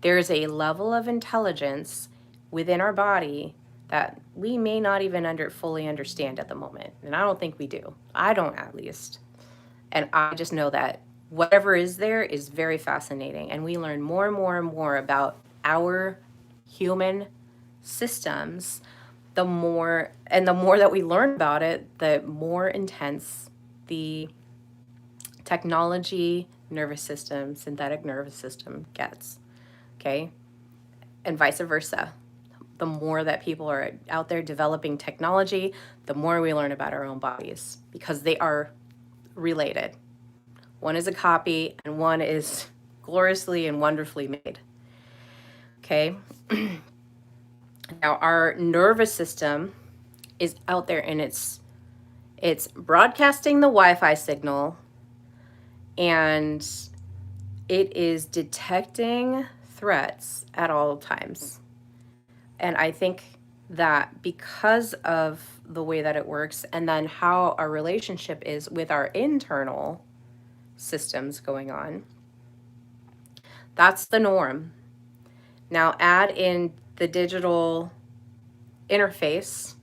There's a level of intelligence within our body that we may not even fully understand at the moment. And I don't think we do. I don't, at least. And I just know that whatever is there is very fascinating. And we learn more and more and more about our human systems. The more that we learn about it, the more intense the technology nervous system, synthetic nervous system gets. Okay. And vice versa. The more that people are out there developing technology, the more we learn about our own bodies, because they are related. One is a copy and one is gloriously and wonderfully made. Okay. Now our nervous system is out there and it's broadcasting the Wi-Fi signal, and it is detecting threats at all times. And I think that because of the way that it works and then how our relationship is with our internal systems going on, that's the norm. Now add in the digital interface,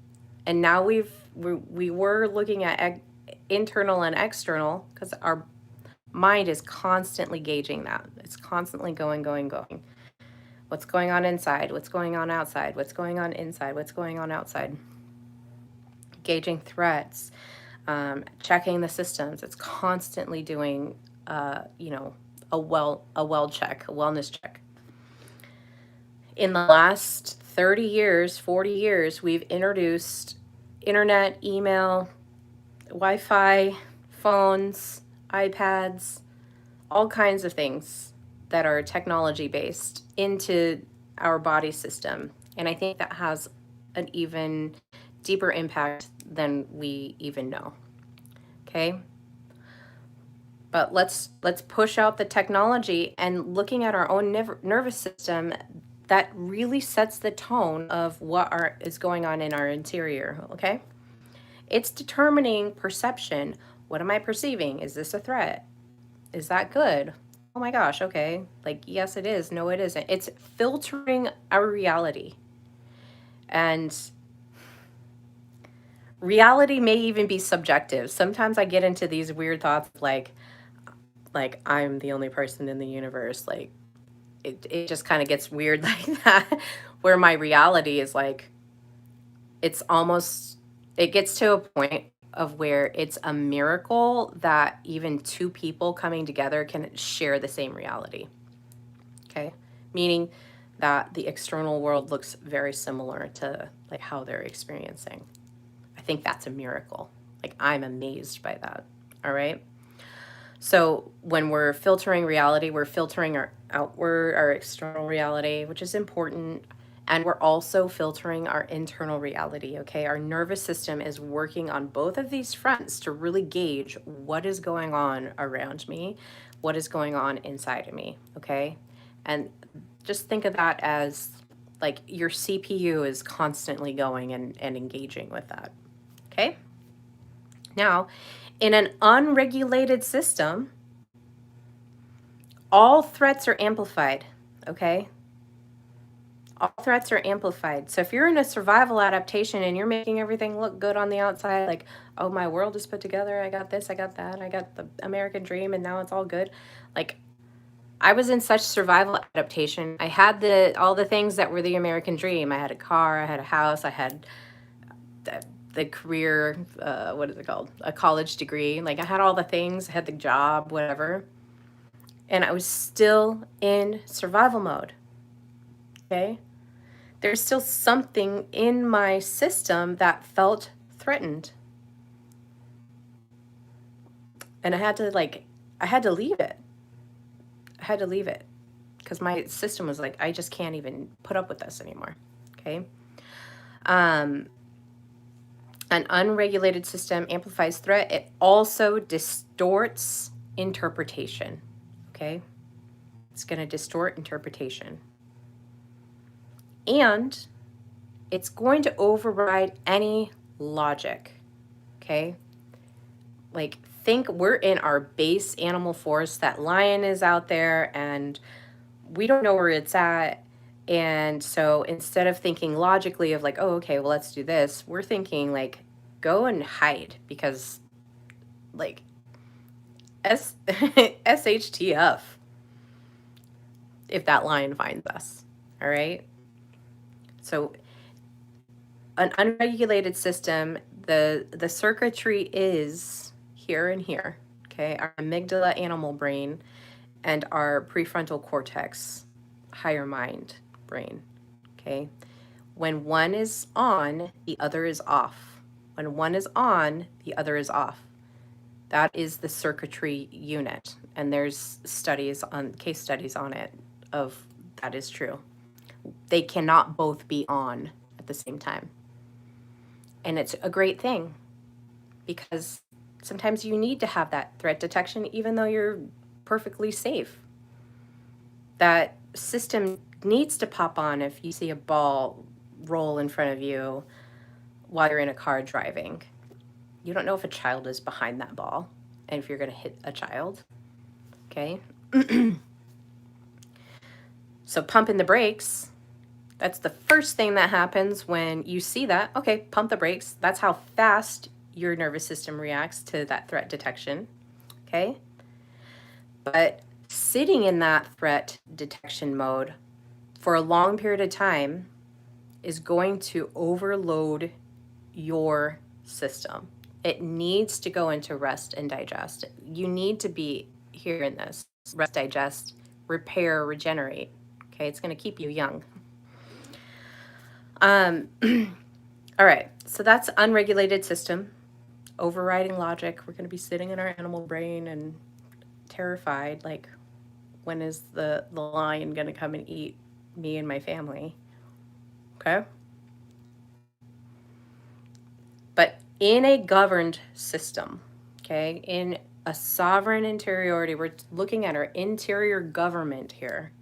and now we were looking at internal and external, because our mind is constantly gauging that. It's constantly going. What's going on inside? What's going on outside? What's going on inside? What's going on outside? Gauging threats, checking the systems. It's constantly doing, a well check, a wellness check. In the last 30 years, 40 years, we've introduced internet, email, Wi-Fi, phones, iPads, all kinds of things that are technology based into our body system. And I think that has an even deeper impact than we even know. Okay? But let's push out the technology and looking at our own nervous system. That really sets the tone of what is going on in our interior. Okay? It's determining perception. What am I perceiving? Is this a threat? Is that good? Oh my gosh, okay. Like, yes, it is. No, it isn't. It's filtering our reality. And reality may even be subjective. Sometimes I get into these weird thoughts like I'm the only person in the universe. Like, it just kind of gets weird like that, where my reality is like, it's almost, it gets to a point of where it's a miracle that even two people coming together can share the same reality. Okay. Meaning that the external world looks very similar to like how they're experiencing. I think that's a miracle. Like, I'm amazed by that. All right. So when we're filtering reality, we're filtering our outward, our external reality, which is important. And we're also filtering our internal reality, okay? Our nervous system is working on both of these fronts to really gauge what is going on around me, what is going on inside of me, okay? And just think of that as like your CPU is constantly going and engaging with that, okay? Now, in an unregulated system, all threats are amplified, okay? All threats are amplified. So if you're in a survival adaptation and you're making everything look good on the outside, like, oh, my world is put together, I got this, I got that, I got the American dream, and now it's all good. Like, I was in such survival adaptation. I had all the things that were the American dream. I had a car, I had a house, I had the career, what is it called? A college degree. Like, I had all the things, I had the job, whatever. And I was still in survival mode. Okay? There's still something in my system that felt threatened. And I had to leave it. I had to leave it because my system was like, I just can't even put up with this anymore. Okay. Um, an unregulated system amplifies threat. It also distorts interpretation. Okay. It's going to distort interpretation. And it's going to override any logic. Okay. Like, think we're in our base animal forest. That lion is out there and we don't know where it's at. And so instead of thinking logically of like, oh, okay, well, let's do this, we're thinking like, go and hide because like SHTF if that lion finds us. All right. So an unregulated system, the circuitry is here and here. Okay. Our amygdala animal brain and our prefrontal cortex, higher mind brain. Okay. When one is on, the other is off. When one is on, the other is off. That is the circuitry unit. And there's case studies on it of that is true. They cannot both be on at the same time. And it's a great thing because sometimes you need to have that threat detection even though you're perfectly safe. That system needs to pop on if you see a ball roll in front of you while you're in a car driving. You don't know if a child is behind that ball and if you're going to hit a child. Okay. So pumping the brakes, that's the first thing that happens when you see that. Okay, pump the brakes. That's how fast your nervous system reacts to that threat detection. Okay. But sitting in that threat detection mode for a long period of time is going to overload your system. It needs to go into rest and digest. You need to be here in this rest, digest, repair, regenerate. Okay, it's going to keep you young. All right, so that's unregulated system, overriding logic. We're going to be sitting in our animal brain and terrified, like, when is the lion going to come and eat me and my family? Okay. But in a governed system, okay, in a sovereign interiority, we're looking at our interior government here.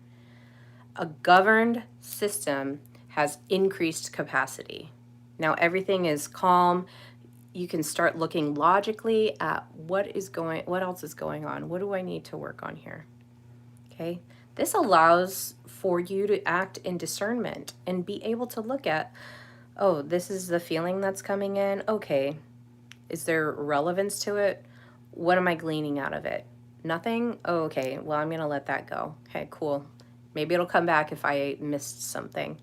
A governed system has increased capacity. Now everything is calm. You can start looking logically at what else is going on? What do I need to work on here? Okay. This allows for you to act in discernment and be able to look at, oh, this is the feeling that's coming in. Okay. Is there relevance to it? What am I gleaning out of it? Nothing? Oh, okay. Well, I'm going to let that go. Okay, cool. Maybe it'll come back if I missed something.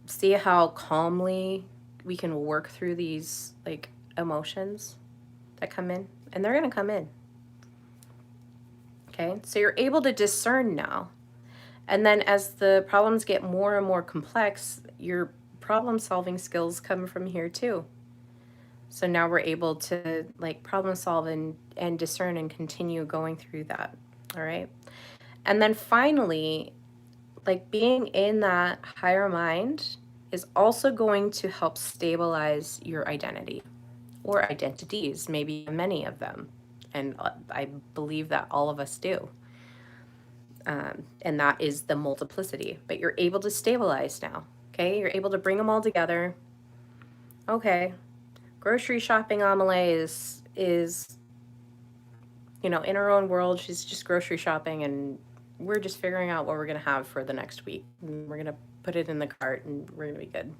See how calmly we can work through these like emotions that come in, and they're going to come in. Okay, so you're able to discern now. And then as the problems get more and more complex, your problem solving skills come from here too. So now we're able to like problem solve and discern and continue going through that. All right. And then finally, like being in that higher mind is also going to help stabilize your identity or identities, maybe many of them. And I believe that all of us do. And that is the multiplicity. But you're able to stabilize now. Okay. You're able to bring them all together. Okay. Grocery shopping Amelie is in her own world. She's just grocery shopping and we're just figuring out what we're going to have for the next week. And we're going to put it in the cart and we're going to be good.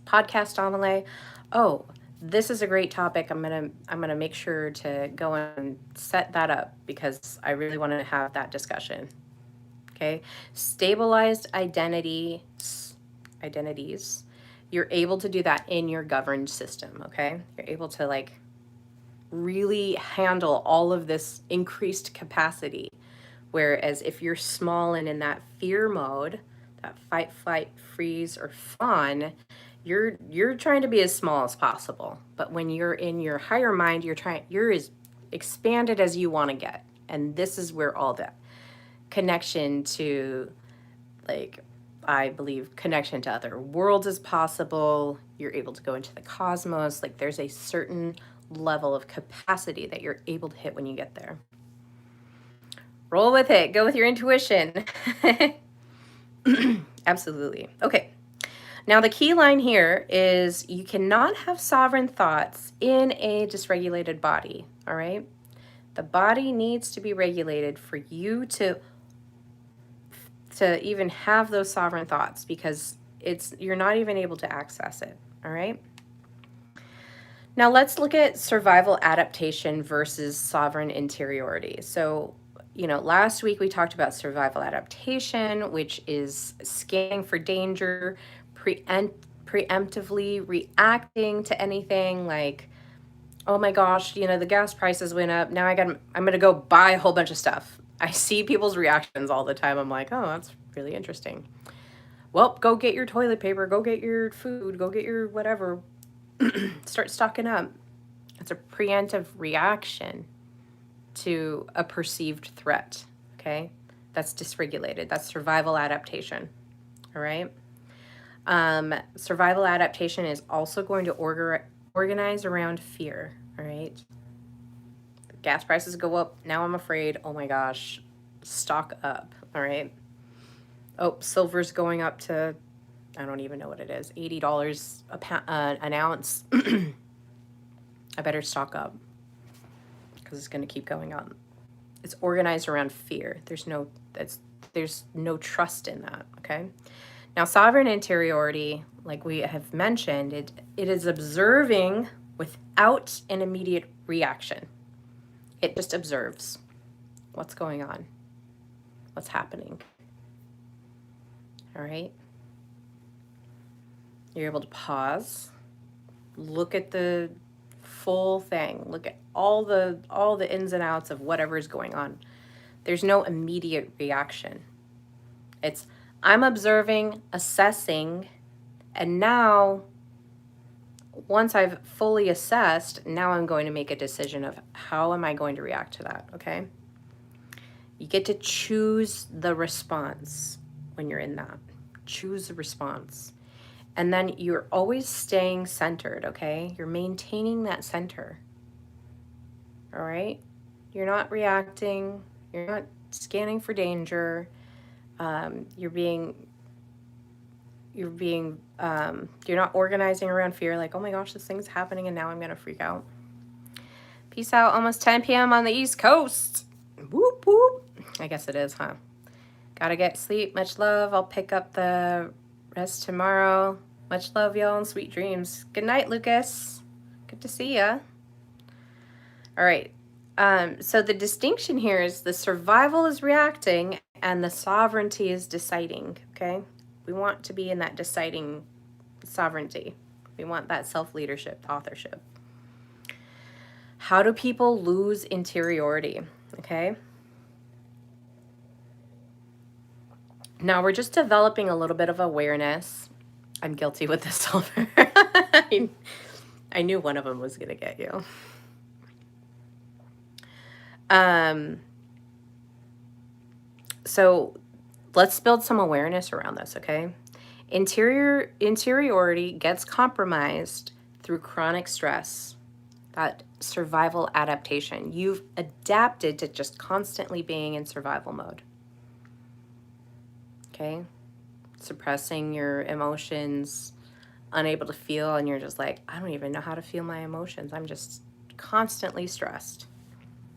Podcast Amelie. Oh, this is a great topic. I'm gonna make sure to go and set that up because I really want to have that discussion. Okay, stabilized identities. You're able to do that in your governed system. Okay, you're able to like really handle all of this increased capacity. Whereas if you're small and in that fear mode, that fight, flight, freeze, or fawn, You're trying to be as small as possible. But when you're in your higher mind, you're as expanded as you want to get. And this is where all that connection to, like, I believe connection to other worlds is possible. You're able to go into the cosmos. Like, there's a certain level of capacity that you're able to hit when you get there. Roll with it. Go with your intuition. Absolutely. Okay. Now, the key line here is you cannot have sovereign thoughts in a dysregulated body. All right. The body needs to be regulated for you to even have those sovereign thoughts, because you're not even able to access it. All right. Now let's look at survival adaptation versus sovereign interiority. So, last week we talked about survival adaptation, which is scanning for danger, preemptively reacting to anything like, oh my gosh, the gas prices went up. Now I'm going to go buy a whole bunch of stuff. I see people's reactions all the time. I'm like, oh, that's really interesting. Well, go get your toilet paper, go get your food, go get your whatever. Start stocking up. It's a preemptive reaction to a perceived threat, okay? That's dysregulated. That's survival adaptation, all right? Survival adaptation is also going to organize around fear, all right? The gas prices go up. Now I'm afraid. Oh my gosh. Stock up, all right? Oh, silver's going up to, I don't even know what it is, $80 an ounce. I better stock up because it's going to keep going up. It's organized around fear. There's no trust in that, okay? Now, sovereign interiority, like we have mentioned, it is observing without an immediate reaction. It just observes what's going on, what's happening. All right? You're able to pause, look at the full thing, look at all the ins and outs of whatever is going on. There's no immediate reaction. It's, I'm observing, assessing, and now once I've fully assessed, now I'm going to make a decision of how am I going to react to that, okay? You get to choose the response when you're in that. Choose the response. And then you're always staying centered, okay? You're maintaining that center, all right? You're not reacting. You're not scanning for danger. You're not organizing around fear, like, oh my gosh, this thing's happening and now I'm gonna freak out. Peace out. Almost 10 p.m. on the East Coast. Whoop, whoop. I guess it is, huh? Gotta get sleep. Much love. I'll pick up the rest tomorrow. Much love, y'all, and sweet dreams. Good night, Lucas. Good to see ya. All right. So the distinction here is the survival is reacting and the sovereignty is deciding, okay? We want to be in that deciding sovereignty. We want that self-leadership, authorship. How do people lose interiority, okay? Now we're just developing a little bit of awareness. I'm guilty with the silver. I knew one of them was gonna get you. So let's build some awareness around this, okay? Interiority gets compromised through chronic stress, that survival adaptation. You've adapted to just constantly being in survival mode, okay? Suppressing your emotions, unable to feel, and you're just like, I don't even know how to feel my emotions. I'm just constantly stressed.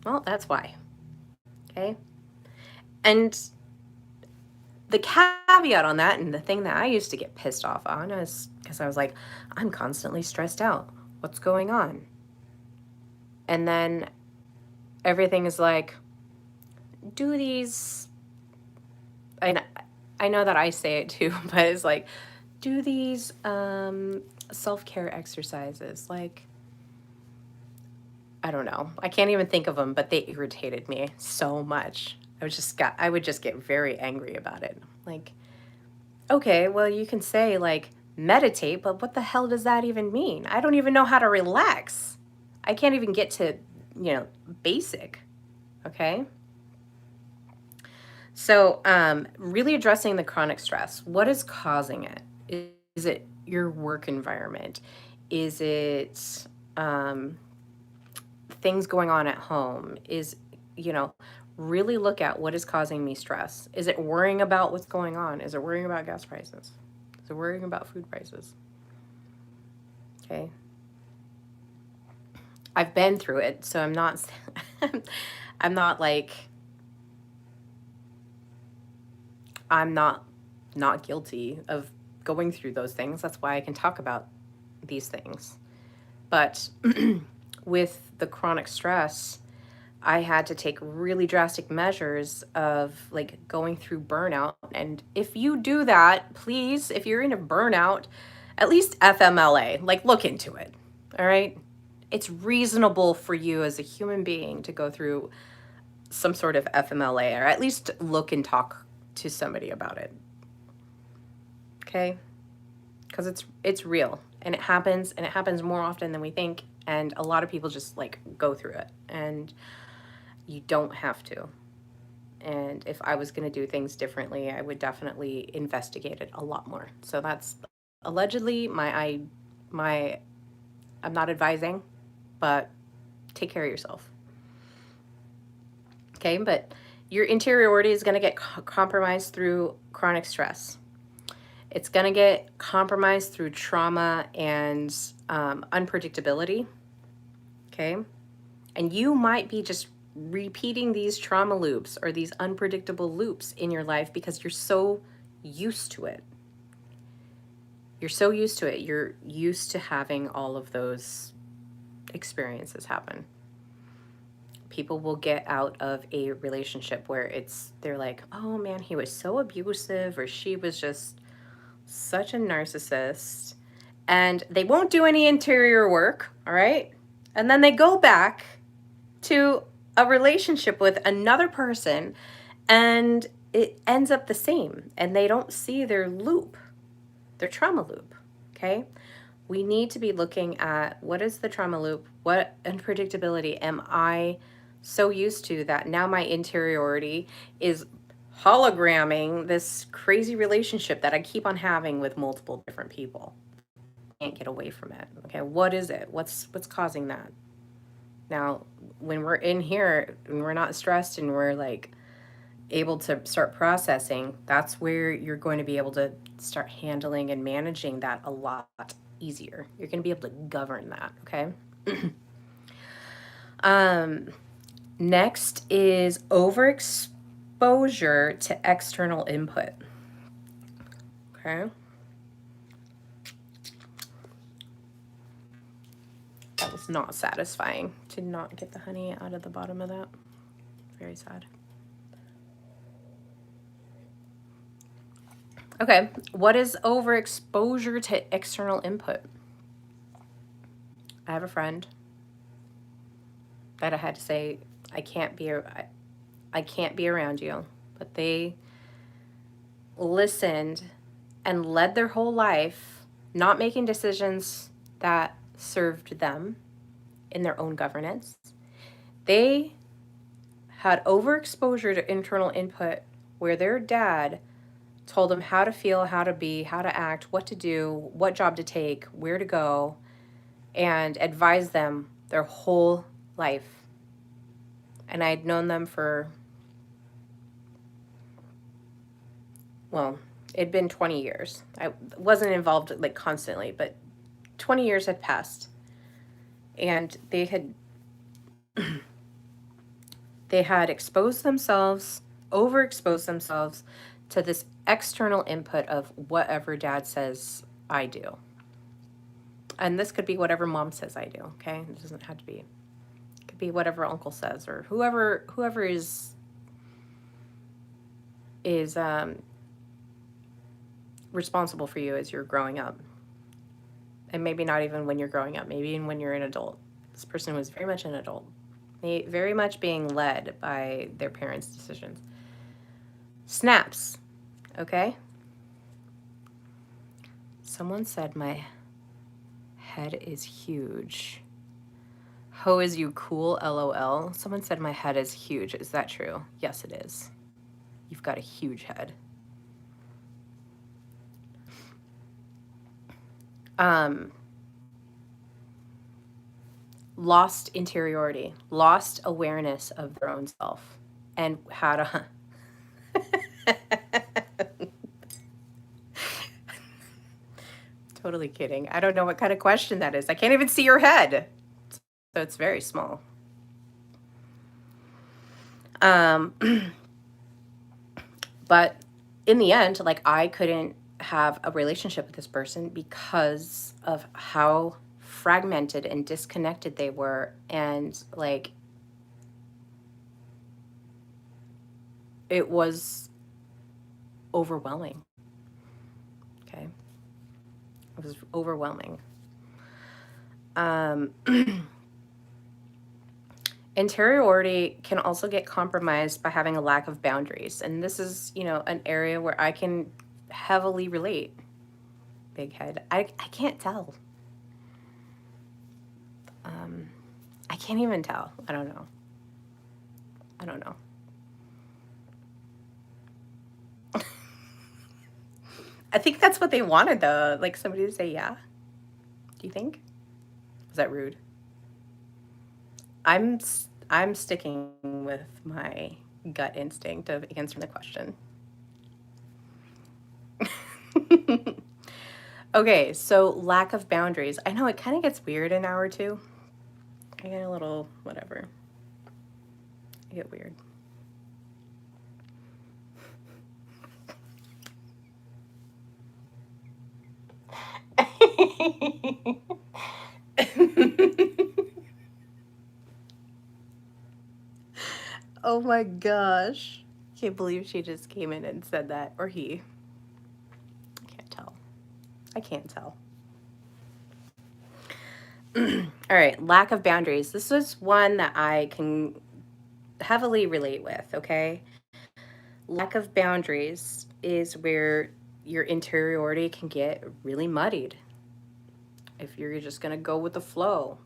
Well, that's why, okay? And the caveat on that, and the thing that I used to get pissed off on, is because I was like, I'm constantly stressed out. What's going on? And then everything is like, do these, and I know that I say it too, but it's like, do these self-care exercises. Like, I don't know. I can't even think of them, but they irritated me so much. I would just get very angry about it. Like, okay, well, you can say like, meditate, but what the hell does that even mean? I don't even know how to relax. I can't even get to, basic, okay? So, really addressing the chronic stress. What is causing it? Is it your work environment? Is it things going on at home? You know, really look at what is causing me stress. Is it worrying about what's going on? Is it worrying about gas prices? Is it worrying about food prices? Okay. I've been through it, so I'm not I'm not like I'm not guilty of going through those things. That's why I can talk about these things. But with the chronic stress, I had to take really drastic measures of like going through burnout. And if you do that, please, if you're in a burnout, at least FMLA, like look into it. All right. It's reasonable for you as a human being to go through some sort of FMLA, or at least look and talk to somebody about it. Okay? Because it's real, and it happens more often than we think, and a lot of people just like go through it, and you don't have to. And if I was going to do things differently, I would definitely investigate it a lot more. So that's allegedly my I'm not advising, but take care of yourself. Okay? But your interiority is going to get compromised through chronic stress. It's going to get compromised through trauma and unpredictability. Okay? And you might be just repeating these trauma loops or these unpredictable loops in your life because you're so used to it. You're so used to it. You're used to having all of those experiences happen. People will get out of a relationship where they're like, oh man, he was so abusive, or she was just such a narcissist, and they won't do any interior work, all right? And then they go back to a relationship with another person, and it ends up the same, and they don't see their loop, their trauma loop, okay? We need to be looking at what is the trauma loop? What unpredictability am I so used to that now my interiority is hologramming this crazy relationship that I keep on having with multiple different people. I can't get away from it. Okay, what is it? What's causing that? Now, when we're in here and we're not stressed and we're like able to start processing, that's where you're going to be able to start handling and managing that a lot easier. You're going to be able to govern that, okay? Next is overexposure to external input. Okay. That was not satisfying to not get the honey out of the bottom of that. Very sad. Okay, what is overexposure to external input? I have a friend that I had to say, I can't be around you. But they listened and led their whole life not making decisions that served them in their own governance. They had overexposure to internal input where their dad told them how to feel, how to be, how to act, what to do, what job to take, where to go, and advised them their whole life. And I'd known them for, well, it'd been 20 years. I wasn't involved like constantly, but 20 years had passed. And they had exposed themselves, overexposed themselves to this external input of whatever dad says I do. And this could be whatever mom says I do, okay? It doesn't have to be. It could be whatever uncle says, or whoever is responsible for you as you're growing up. And maybe not even when you're growing up, maybe even when you're an adult. This person was very much an adult, very much being led by their parents' decisions. Snaps, okay? Someone said my head is huge. Ho, is you cool? LOL. Someone said my head is huge. Is that true? Yes, it is. You've got a huge head. Lost interiority, lost awareness of their own self, and how to. Totally kidding. I don't know what kind of question that is. I can't even see your head. So it's very small. But in the end, like, I couldn't have a relationship with this person because of how fragmented and disconnected they were. And like, it was overwhelming. Okay. It was overwhelming. Interiority can also get compromised by having a lack of boundaries. And this is, an area where I can heavily relate. Big head. I can't tell. I can't even tell. I don't know. I think that's what they wanted, though. Like, somebody to say yeah. Do you think? Was that rude? I'm sticking with my gut instinct of answering the question. Okay, so lack of boundaries. I know it kind of gets weird in hour two. I get a little whatever. I get weird. Oh my gosh. Can't believe she just came in and said that. Or he. I can't tell. I can't tell. All right, lack of boundaries. This is one that I can heavily relate with, okay? Lack of boundaries is where your interiority can get really muddied. If you're just going to go with the flow,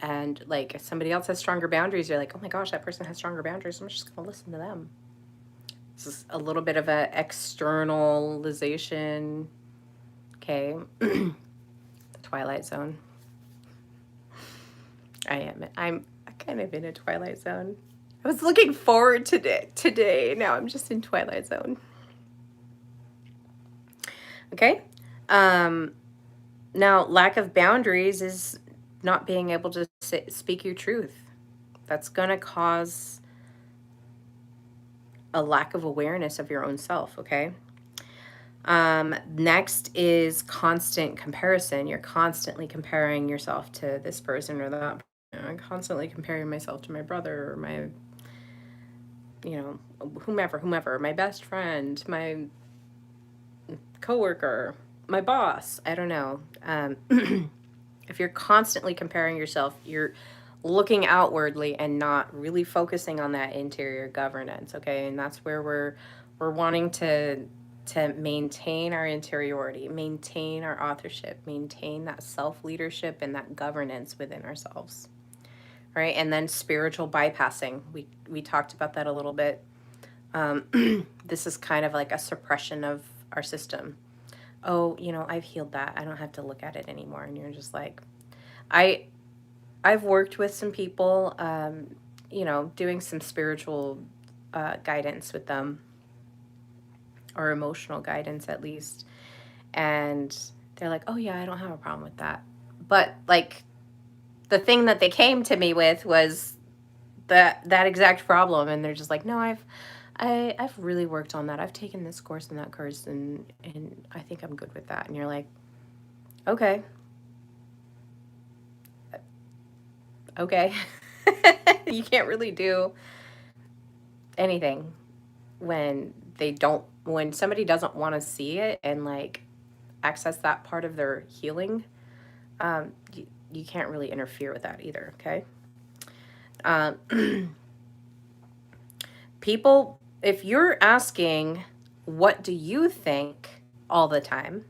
and like if somebody else has stronger boundaries, you're like, oh my gosh, that person has stronger boundaries, I'm just going to listen to them. This is a little bit of an externalization. Okay. The Twilight Zone. I'm kind of in a Twilight Zone. I was looking forward to today. Now I'm just in Twilight Zone. Okay. Now, lack of boundaries is not being able to speak your truth. That's going to cause a lack of awareness of your own self, okay? Next is constant comparison. You're constantly comparing yourself to this person or that. I'm constantly comparing myself to my brother or my, whomever, my best friend, my coworker, my boss. I don't know. If you're constantly comparing yourself, you're looking outwardly and not really focusing on that interior governance, okay? And that's where we're wanting to maintain our interiority, maintain our authorship, maintain that self-leadership and that governance within ourselves. Right? And then spiritual bypassing. We talked about that a little bit. This is kind of like a suppression of our system. Oh, I've healed that. I don't have to look at it anymore. And you're just like, I've worked with some people, doing some spiritual guidance with them, or emotional guidance at least. And they're like, oh yeah, I don't have a problem with that. But like, the thing that they came to me with was that exact problem. And they're just like, no, I've really worked on that. I've taken this course and that course, and I think I'm good with that. And you're like, okay. You can't really do anything when somebody doesn't want to see it and like access that part of their healing. You can't really interfere with that either, okay? People, if you're asking, what do you think all the time?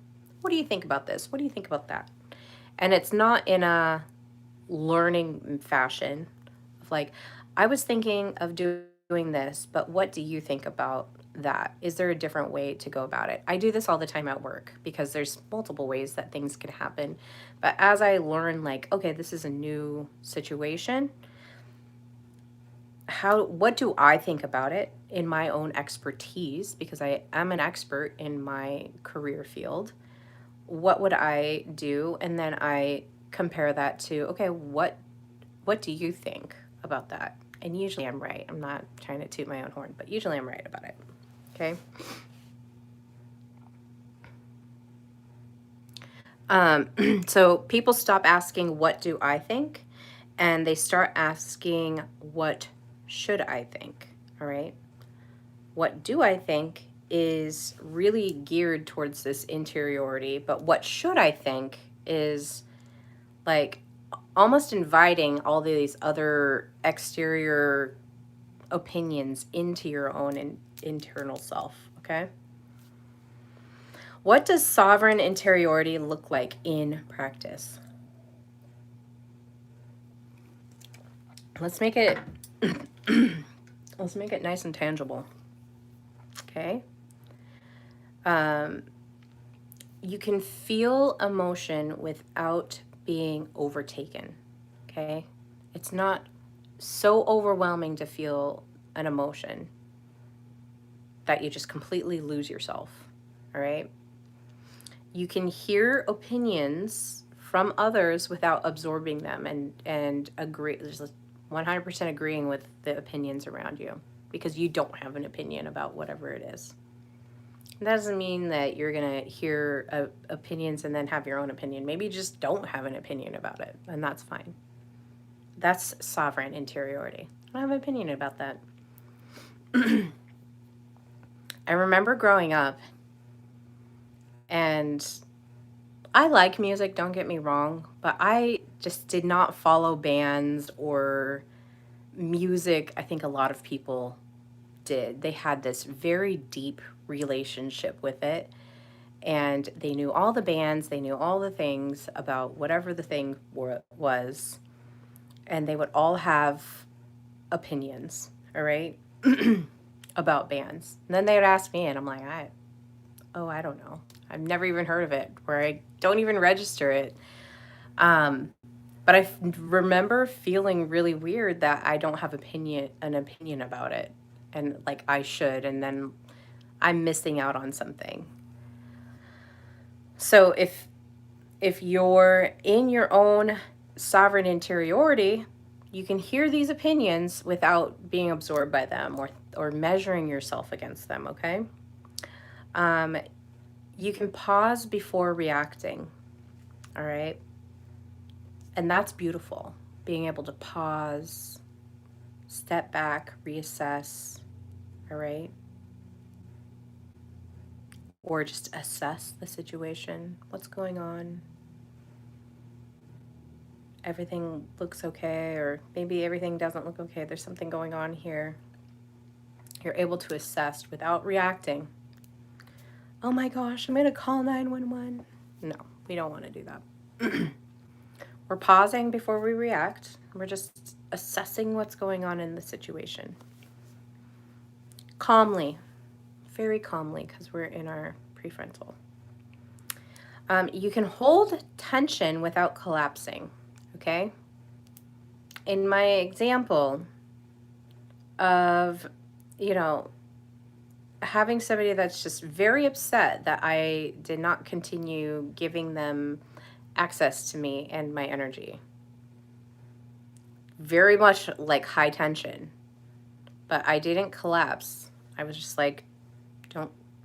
What do you think about this? What do you think about that? And it's not in a learning fashion of like, I was thinking of doing this, but what do you think about that? Is there a different way to go about it? I do this all the time at work because there's multiple ways that things can happen. But as I learn, like, okay, this is a new situation, what do I think about it in my own expertise, because I am an expert in my career field? What would I do? And then I compare that to, okay, what do you think about that? And usually I'm right. I'm not trying to toot my own horn, but usually I'm right about it. Okay. So people stop asking, what do I think? And they start asking, what should I think? All right. What do I think is really geared towards this interiority, but what should I think is like almost inviting all these other exterior opinions into your own internal self, okay? What does sovereign interiority look like in practice? Let's make it let's make it nice and tangible. Okay? You can feel emotion without being overtaken. Okay? It's not so overwhelming to feel an emotion that you just completely lose yourself. All right? You can hear opinions from others without absorbing them and agree. There's 100% agreeing with the opinions around you because you don't have an opinion about whatever it is. That doesn't mean that you're going to hear opinions and then have your own opinion. Maybe you just don't have an opinion about it, and that's fine. That's sovereign interiority. I don't have an opinion about that. I remember growing up, and I like music, don't get me wrong, but I just did not follow bands or music. I think a lot of people did. They had this very deep relationship with it, and they knew all the bands, they knew all the things about whatever the thing was, and they would all have opinions, all right, about bands. And then they would ask me, and I'm like, I don't know. I've never even heard of it, or I don't even register it. But I remember feeling really weird that I don't have an opinion about it, and like I should, and then I'm missing out on something. So if you're in your own sovereign interiority, you can hear these opinions without being absorbed by them or measuring yourself against them, okay? You can pause before reacting, all right? And that's beautiful, being able to pause, step back, reassess, all right? Or just assess the situation. What's going on? Everything looks okay, or maybe everything doesn't look okay. There's something going on here. You're able to assess without reacting. Oh my gosh, I'm going to call 911. No, we don't want to do that. We're pausing before we react. We're just assessing what's going on in the situation. Calmly, very calmly, because we're in our prefrontal. You can hold tension without collapsing, okay? In my example of, having somebody that's just very upset that I did not continue giving them access to me and my energy. Very much like high tension, but I didn't collapse. I was just like,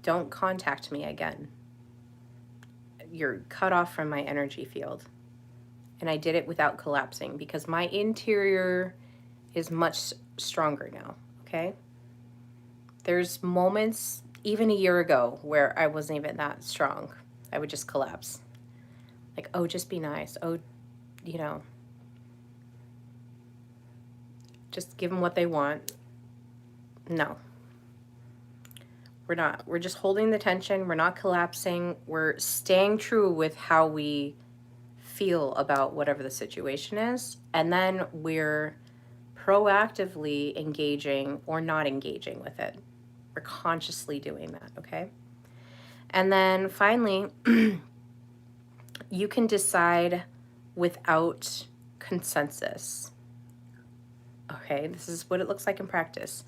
don't contact me again. You're cut off from my energy field. And I did it without collapsing because my interior is much stronger now, okay? There's moments, even a year ago, where I wasn't even that strong. I would just collapse. Like, oh, just be nice. Oh, just give them what they want. No. We're just holding the tension. We're not collapsing. We're staying true with how we feel about whatever the situation is. And then we're proactively engaging or not engaging with it. We're consciously doing that, okay? And then finally, you can decide without consensus. Okay, this is what it looks like in practice.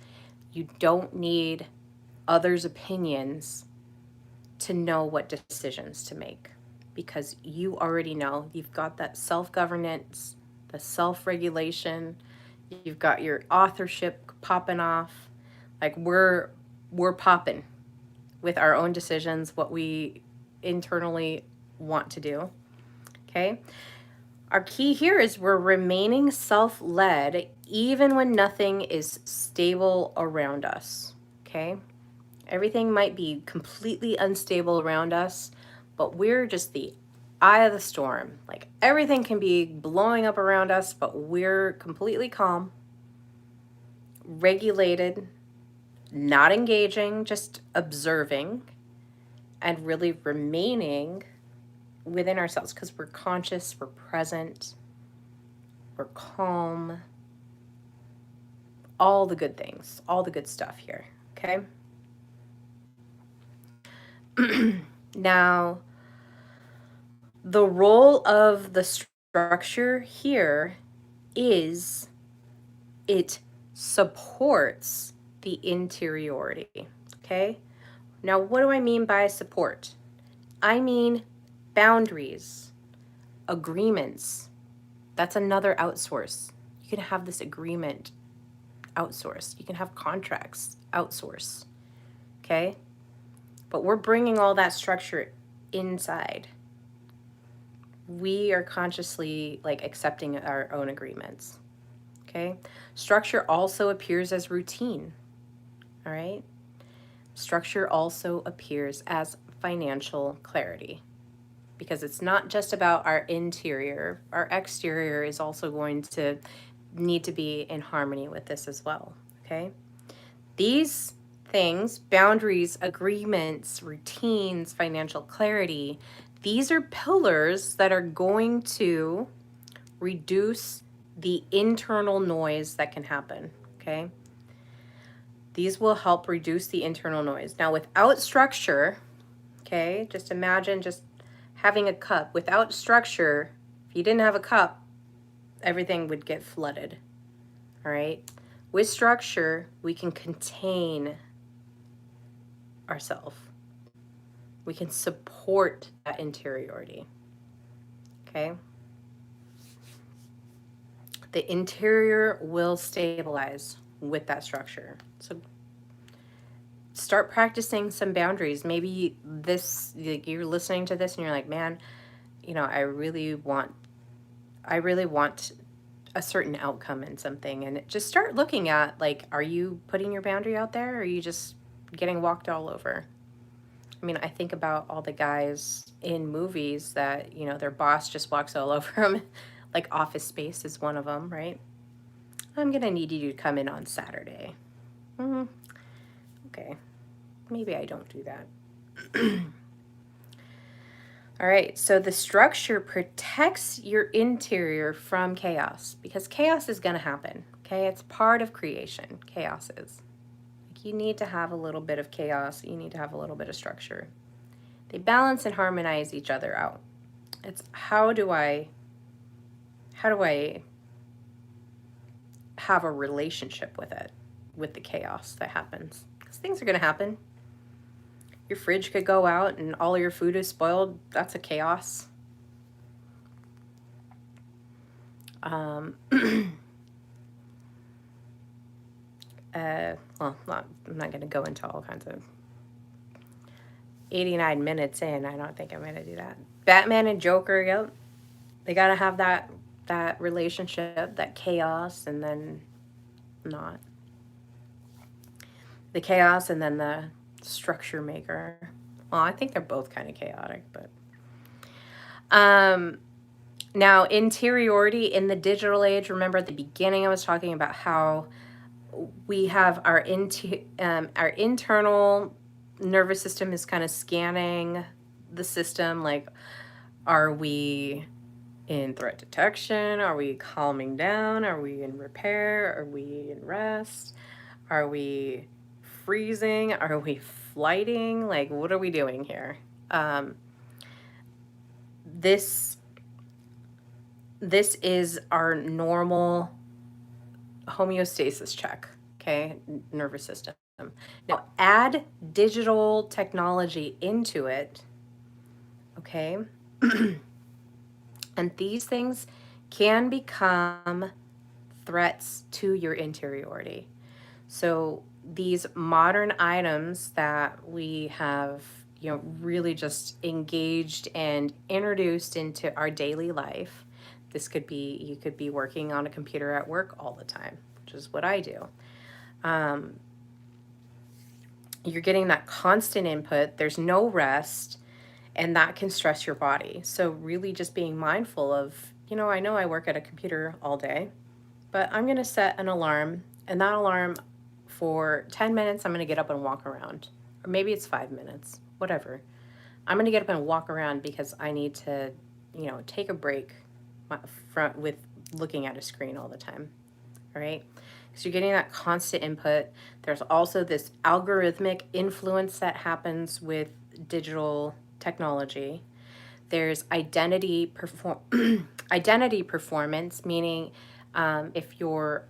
You don't need others' opinions to know what decisions to make because you already know. You've got that self-governance, the self-regulation, you've got your authorship popping off. Like we're popping with our own decisions, what we internally want to do. Okay? Our key here is we're remaining self-led even when nothing is stable around us. Okay? Everything might be completely unstable around us, but we're just the eye of the storm. Like everything can be blowing up around us, but we're completely calm, regulated, not engaging, just observing, and really remaining within ourselves because we're conscious, we're present, we're calm, all the good things, all the good stuff here, okay? Now, the role of the structure here is it supports the interiority, okay? Now, what do I mean by support? I mean boundaries, agreements. That's another outsource. You can have this agreement outsourced. You can have contracts outsource, okay? But we're bringing all that structure inside. We are consciously like accepting our own agreements, okay? Structure also appears as routine, all right? Structure also appears as financial clarity because it's not just about our interior. Our exterior is also going to need to be in harmony with this as well, okay? These things, boundaries, agreements, routines, financial clarity, these are pillars that are going to reduce the internal noise that can happen, okay? These will help reduce the internal noise. Now, without structure, okay, just imagine just having a cup. Without structure, if you didn't have a cup, everything would get flooded, all right? With structure, we can contain ourselves. We can support that interiority, okay? The interior will stabilize with that structure. So start practicing some boundaries. Maybe this, like you're listening to this and you're like, man, you know, I really want a certain outcome in something. And just start looking at, like, are you putting your boundary out there? Or are you just getting walked all over? I mean, I think about all the guys in movies that, you know, their boss just walks all over them. Like Office Space is one of them, right? I'm going to need you to come in on Saturday. Okay. Maybe I don't do that. All right, so the structure protects your interior from chaos because chaos is going to happen, okay? It's part of creation, chaos is. Like you need to have a little bit of chaos. You need to have a little bit of structure. They balance and harmonize each other out. It's how do I have a relationship with it, with the chaos that happens? Because things are going to happen. Your fridge could go out and all your food is spoiled. That's a chaos. Well, I'm not going to go into all kinds of 89 minutes in. I don't think I'm going to do that. Batman and Joker, yep. They got to have that relationship, that chaos, and then not. The chaos and then the structure maker. Well, I think they're both kind of chaotic, but now interiority in the digital age. Remember at the beginning I was talking about how we have our internal nervous system is kind of scanning the system, like, are we in threat detection? Are we calming down? Are we in repair? Are we in rest? Are we freezing? Are we flighting? Like, what are we doing here? Um, this this is our normal homeostasis check, okay? Nervous system. Now, add digital technology into it, okay? And these things can become threats to your interiority. So these modern items that we have, really just engaged and introduced into our daily life. This could be, you could be working on a computer at work all the time, which is what I do. Um, you're getting that constant input, there's no rest, and that can stress your body. So really just being mindful of, I know I work at a computer all day, but I'm going to set an alarm, and that alarm, for 10 minutes, I'm going to get up and walk around. Or maybe it's 5 minutes, whatever. I'm going to get up and walk around because I need to, take a break with looking at a screen all the time. All right? Because you're getting that constant input. There's also this algorithmic influence that happens with digital technology. There's identity performance, meaning if you're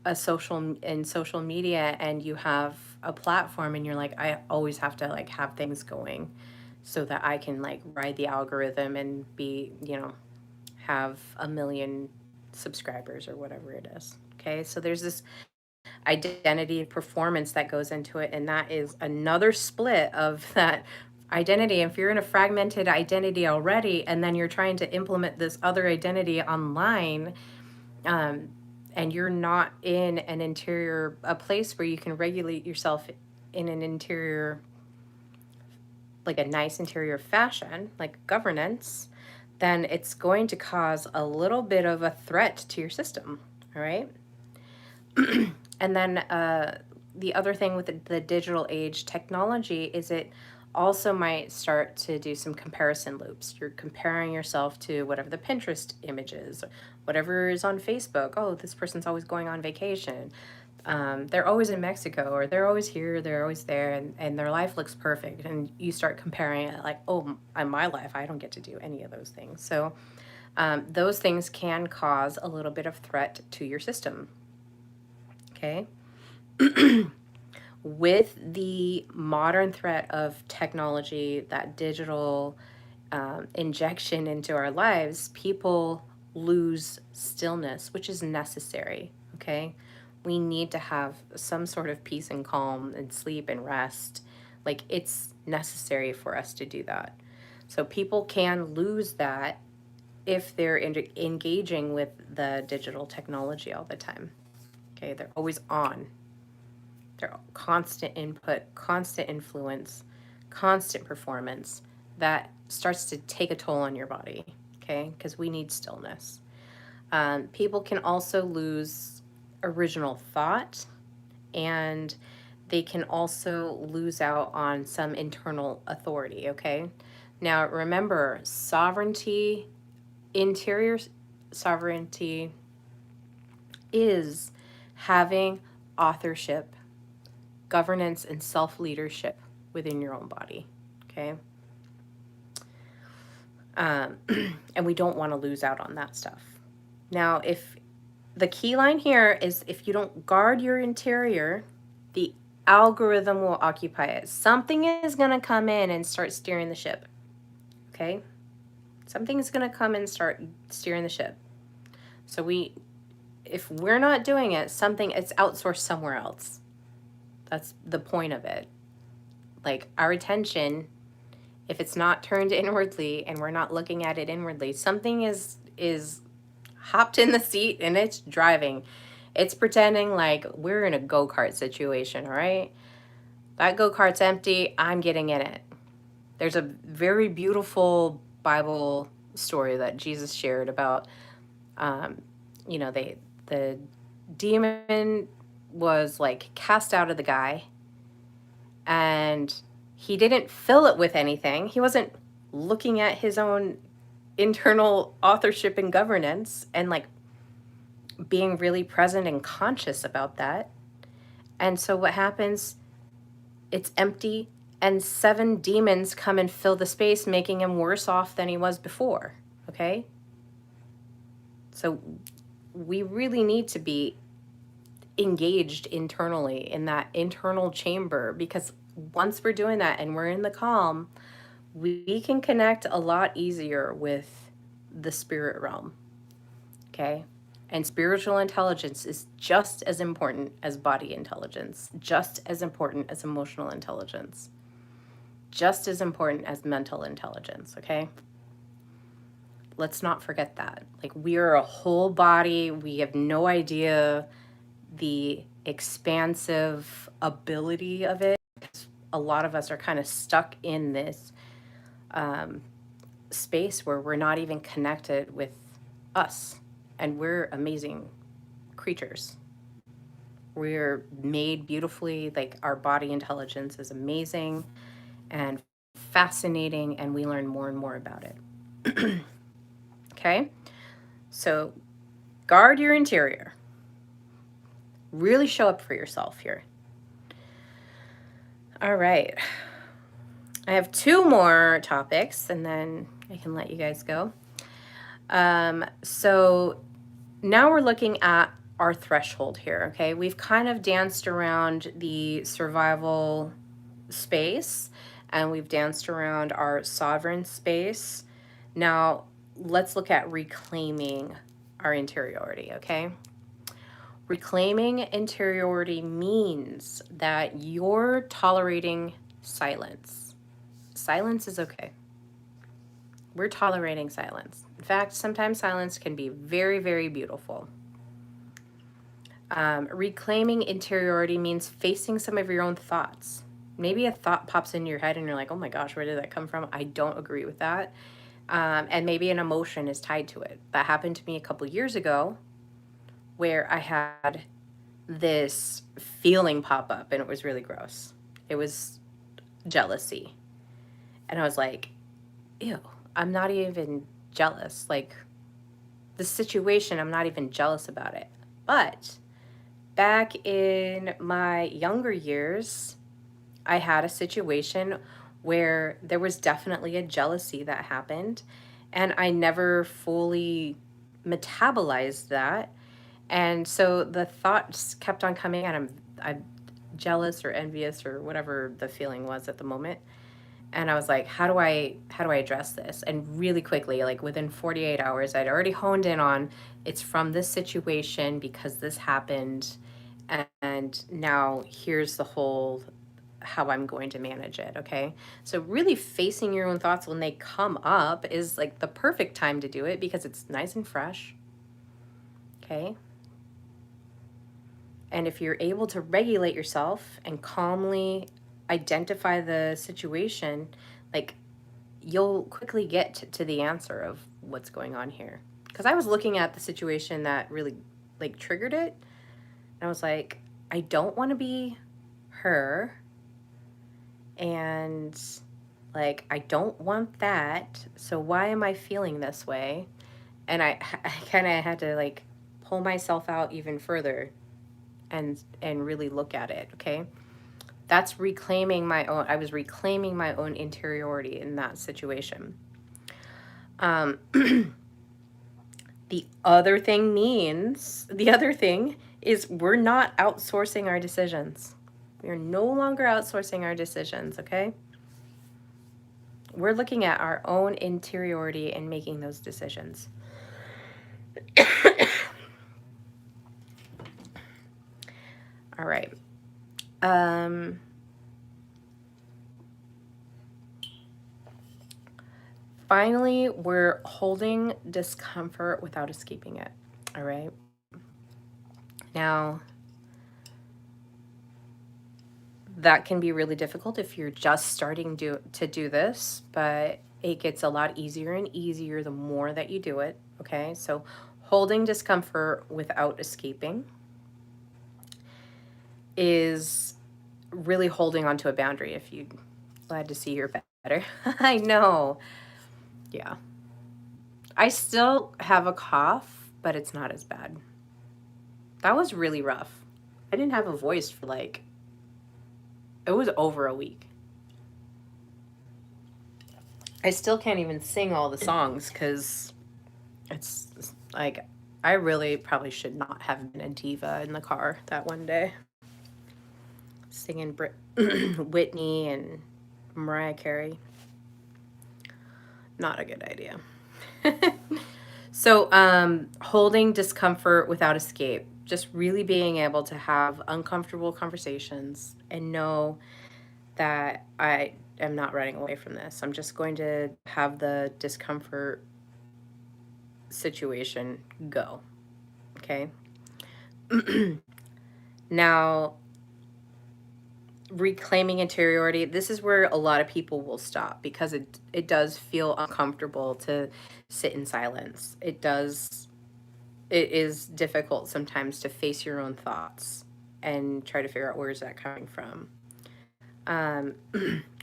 in social media and you have a platform and you're like, I always have to like have things going so that I can like ride the algorithm and be, have a million subscribers or whatever it is. Okay, so there's this identity performance that goes into it, and that is another split of that identity. If you're in a fragmented identity already and then you're trying to implement this other identity online, um, and you're not in a place where you can regulate yourself in an interior, like a nice interior fashion, like governance, then it's going to cause a little bit of a threat to your system. All right. And then the other thing with the digital age technology is it also might start to do some comparison loops. You're comparing yourself to whatever the Pinterest image is, whatever is on Facebook. Oh, this person's always going on vacation. They're always in Mexico, or they're always here, they're always there, and their life looks perfect. And you start comparing it like, oh, in my life, I don't get to do any of those things. So those things can cause a little bit of threat to your system. Okay. With the modern threat of technology, that digital injection into our lives, people lose stillness, which is necessary. Okay. We need to have some sort of peace and calm and sleep and rest. Like, it's necessary for us to do that. So people can lose that if they're engaging with the digital technology all the time. Okay. They're always on. They're constant input, constant influence, constant performance that starts to take a toll on your body, okay? Because we need stillness. People can also lose original thought, and they can also lose out on some internal authority, okay? Now, remember, interior sovereignty is having authorship, governance, and self-leadership within your own body, okay? And we don't want to lose out on that stuff. Now, if the key line here is if you don't guard your interior, the algorithm will occupy it. Something is going to come in and start steering the ship, okay? Something is going to come and start steering the ship. So if we're not doing it, it's outsourced somewhere else. That's the point of it. Like, our attention, if it's not turned inwardly and we're not looking at it inwardly, something is hopped in the seat and it's driving. It's pretending like we're in a go-kart situation, all right? That go-kart's empty, I'm getting in it. There's a very beautiful Bible story that Jesus shared about, the demon was like cast out of the guy, and he didn't fill it with anything. He wasn't looking at his own internal authorship and governance and like being really present and conscious about that. And so what happens? It's empty, and 7 demons come and fill the space, making him worse off than he was before. Okay? So we really need to be engaged internally in that internal chamber, because once we're doing that and we're in the calm, we can connect a lot easier with the spirit realm. Okay? And spiritual intelligence is just as important as body intelligence, just as important as emotional intelligence, just as important as mental intelligence. Okay? Let's not forget that. Like, we are a whole body. We have no idea the expansive ability of it. A lot of us are kind of stuck in this space where we're not even connected with us, and we're amazing creatures. We're made beautifully. Like, our body intelligence is amazing and fascinating, and we learn more and more about it. Okay? So guard your interior. Really show up for yourself here. All right. I have 2 more topics, and then I can let you guys go. So now we're looking at our threshold here, okay? We've kind of danced around the survival space, and we've danced around our sovereign space. Now, let's look at reclaiming our interiority, okay? Reclaiming interiority means that you're tolerating silence. Silence is okay. We're tolerating silence. In fact, sometimes silence can be very, very beautiful. Reclaiming interiority means facing some of your own thoughts. Maybe a thought pops into your head and you're like, oh my gosh, where did that come from? I don't agree with that. And maybe an emotion is tied to it. That happened to me a couple years ago, where I had this feeling pop up, and it was really gross. It was jealousy. And I was like, ew, I'm not even jealous. Like, the situation, I'm not even jealous about it. But back in my younger years, I had a situation where there was definitely a jealousy that happened, and I never fully metabolized that. And so the thoughts kept on coming, and I'm jealous or envious or whatever the feeling was at the moment. And I was like, how do I address this? And really quickly, like within 48 hours, I'd already honed in on, it's from this situation because this happened, and now here's the whole how I'm going to manage it, okay? So really facing your own thoughts when they come up is like the perfect time to do it, because it's nice and fresh. Okay? And if you're able to regulate yourself and calmly identify the situation, like, you'll quickly get to the answer of what's going on here. Because I was looking at the situation that really like triggered it, and I was like, I don't want to be her, and like, I don't want that, so why am I feeling this way? And I kind of had to like pull myself out even further and really look at it. Okay, that's reclaiming my own. I was reclaiming my own interiority in that situation. um the other thing is, we're not outsourcing our decisions. We are no longer outsourcing our decisions. Okay, we're looking at our own interiority and making those decisions. All right. Finally, we're holding discomfort without escaping it. All right. Now, that can be really difficult if you're just starting to do this, but it gets a lot easier and easier the more that you do it. Okay. So, holding discomfort without escaping is really holding on to a boundary. If you glad to see you're better. I know. Yeah. I still have a cough, but it's not as bad. That was really rough. I didn't have a voice for like, it was over a week. I still can't even sing all the songs because it's like, I really probably should not have been a diva in the car that one day. Singing Whitney and Mariah Carey. Not a good idea. So, holding discomfort without escape. Just really being able to have uncomfortable conversations and know that I am not running away from this. I'm just going to have the discomfort situation go. Okay. Now, reclaiming interiority, this is where a lot of people will stop because it does feel uncomfortable to sit in silence. It is difficult sometimes to face your own thoughts and try to figure out where is that coming from.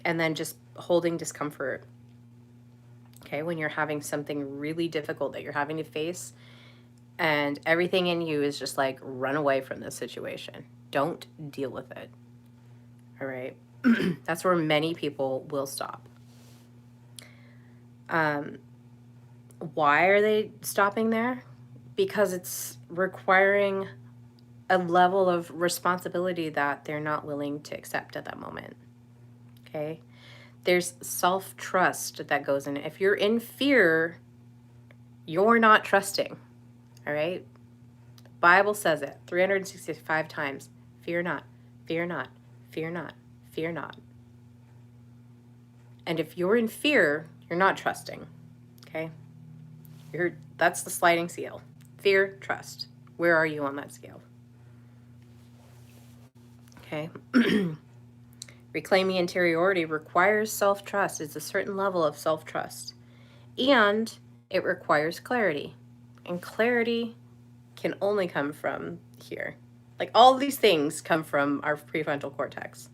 And then just holding discomfort. Okay, when you're having something really difficult that you're having to face and everything in you is just like, run away from this situation. Don't deal with it. All right. That's where many people will stop. Why are they stopping there? Because it's requiring a level of responsibility that they're not willing to accept at that moment. Okay. There's self-trust that goes in it. If you're in fear, you're not trusting. All right. The Bible says it 365 times. Fear not, fear not, fear not, fear not. And if you're in fear, you're not trusting. Okay. That's the sliding scale. Fear, trust. Where are you on that scale? Okay. Reclaiming interiority requires self-trust. It's a certain level of self-trust. And it requires clarity. And clarity can only come from here. Like all these things come from our prefrontal cortex.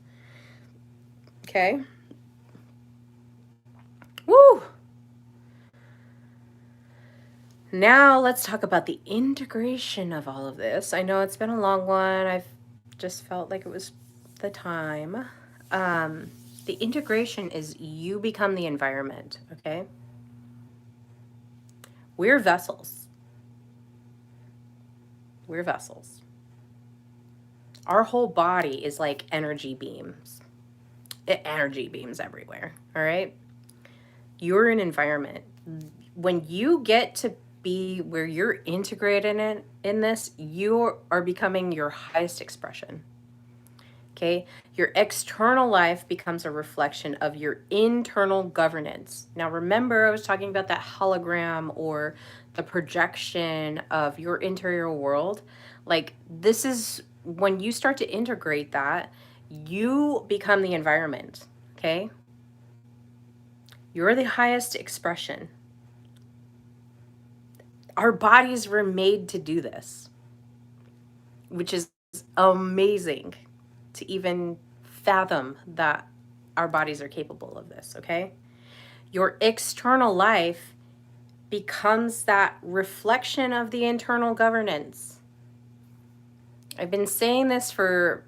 Okay. Woo! Now let's talk about the integration of all of this. I know it's been a long one. I've just felt like it was the time. The integration is you become the environment, okay? We're vessels. We're vessels. Our whole body is like energy beams. Energy beams everywhere, all right? You're an environment. When you get to be where you're integrated in this, you are becoming your highest expression. Okay? Your external life becomes a reflection of your internal governance. Now, remember, I was talking about that hologram or the projection of your interior world. Like, this is when you start to integrate that, you become the environment. Okay? You're the highest expression. Our bodies were made to do this, which is amazing to even fathom that our bodies are capable of this, okay? Your external life becomes that reflection of the internal governance. I've been saying this for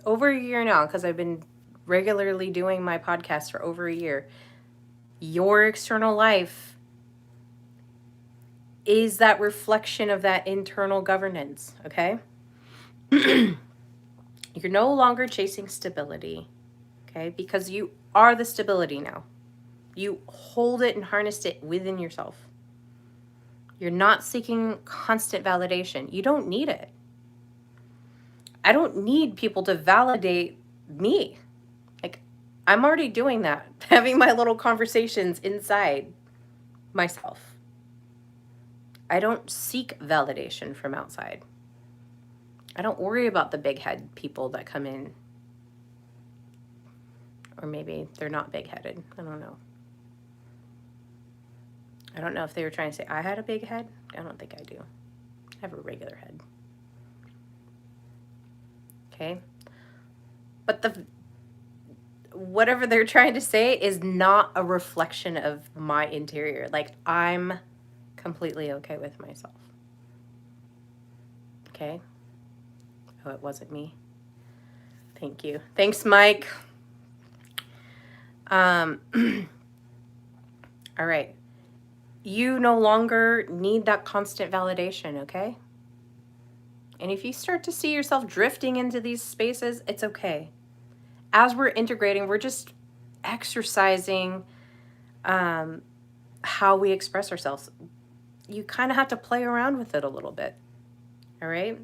over a year now because I've been regularly doing my podcast for over a year. Your external life is that reflection of that internal governance, okay? You're no longer chasing stability, okay? Because you are the stability now. You hold it and harness it within yourself. You're not seeking constant validation. You don't need it. I don't need people to validate me. Like, I'm already doing that, having my little conversations inside myself. I don't seek validation from outside. I don't worry about the big head people that come in. Or maybe they're not big headed. I don't know. I don't know if they were trying to say I had a big head. I don't think I do. I have a regular head. Okay? but whatever they're trying to say is not a reflection of my interior. Like, I'm completely okay with myself. Okay? Oh, it wasn't me. Thank you. Thanks, Mike. All right. You no longer need that constant validation, okay? And if you start to see yourself drifting into these spaces, it's okay. As we're integrating, we're just exercising how we express ourselves. You kind of have to play around with it a little bit. All right.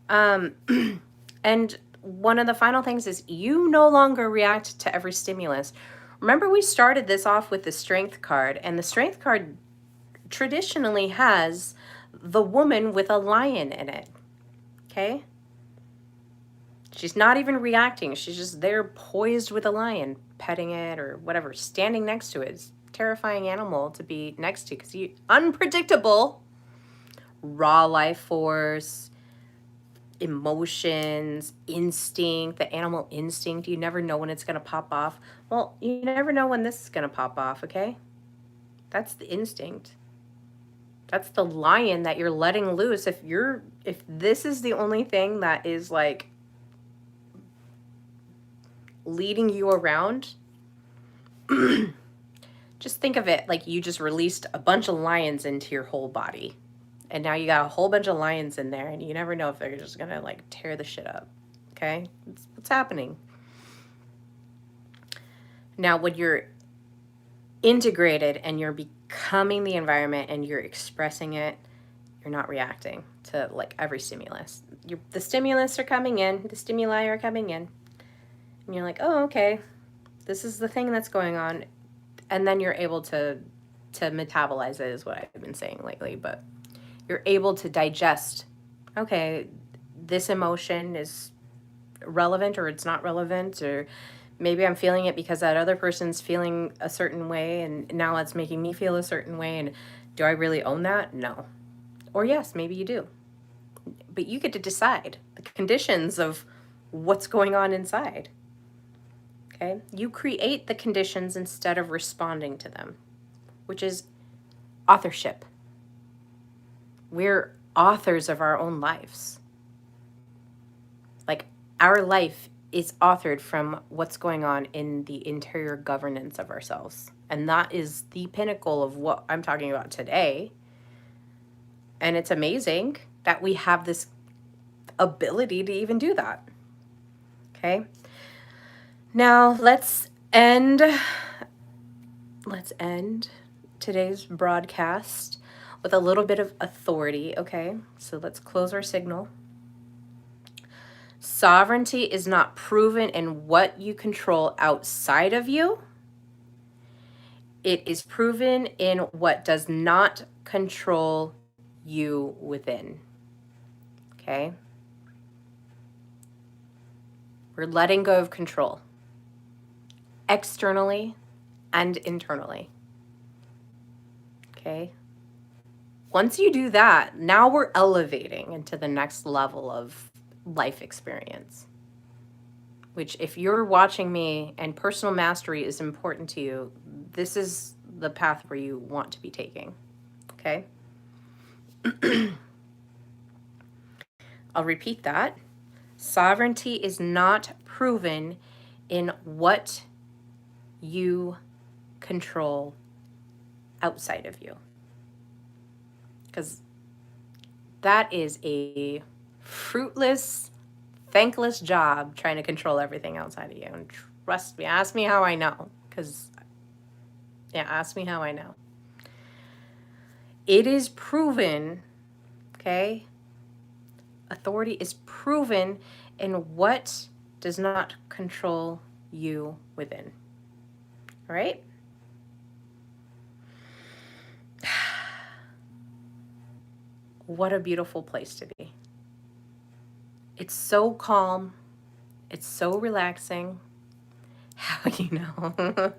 And one of the final things is you no longer react to every stimulus. Remember, we started this off with the strength card, and the strength card traditionally has the woman with a lion in it. Okay? She's not even reacting. She's just there poised with a lion, petting it or whatever, standing next to it. It's a terrifying animal to be next to because you unpredictable, raw life force, emotions, instinct, the animal instinct. You never know when it's going to pop off. Well, you never know when this is going to pop off, okay? That's the instinct. That's the lion that you're letting loose. If this is the only thing that is like leading you around, just think of it like you just released a bunch of lions into your whole body. And now you got a whole bunch of lions in there, and you never know if they're just gonna like tear the shit up. Okay? That's what's happening. Now, when you're integrated and you're becoming the environment and you're expressing it, you're not reacting to like every stimulus. The stimulus are coming in, the stimuli are coming in, and you're like, oh, okay, this is the thing that's going on. And then you're able to metabolize it, is what I've been saying lately, but you're able to digest, okay, this emotion is relevant or it's not relevant, or maybe I'm feeling it because that other person's feeling a certain way and now it's making me feel a certain way, and do I really own that? No. Or yes, maybe you do. But you get to decide the conditions of what's going on inside. Okay? You create the conditions instead of responding to them, which is authorship. We're authors of our own lives. Like, our life is authored from what's going on in the interior governance of ourselves. And that is the pinnacle of what I'm talking about today. And it's amazing that we have this ability to even do that. Okay? Now, let's end today's broadcast with a little bit of authority, okay? So let's close our signal. Sovereignty is not proven in what you control outside of you. It is proven in what does not control you within. Okay? We're letting go of control, externally and internally. Okay? Once you do that, now we're elevating into the next level of life experience. Which, if you're watching me and personal mastery is important to you, this is the path where you want to be taking. Okay? I'll repeat that. Sovereignty is not proven in what you control outside of you. Because that is a fruitless, thankless job trying to control everything outside of you. And trust me, ask me how I know. Ask me how I know. It is proven, okay? Authority is proven in what does not control you within. All right? What a beautiful place to be. It's so calm. It's so relaxing. How do you know?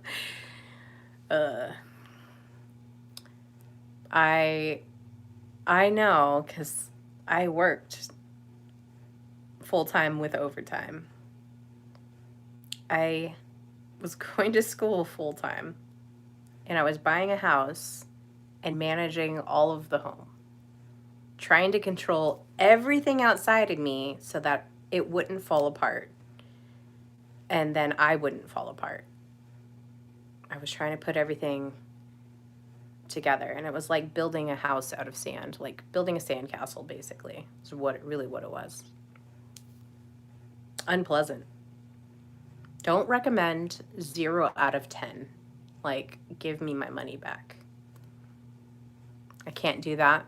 I know because I worked full-time with overtime. I was going to school full time, and I was buying a house and managing all of the home, trying to control everything outside of me so that it wouldn't fall apart, and then I wouldn't fall apart. I was trying to put everything together, and it was like building a house out of sand, like building a sandcastle, basically, is what it was. Unpleasant. Don't recommend 0 out of 10. Like, give me my money back. I can't do that.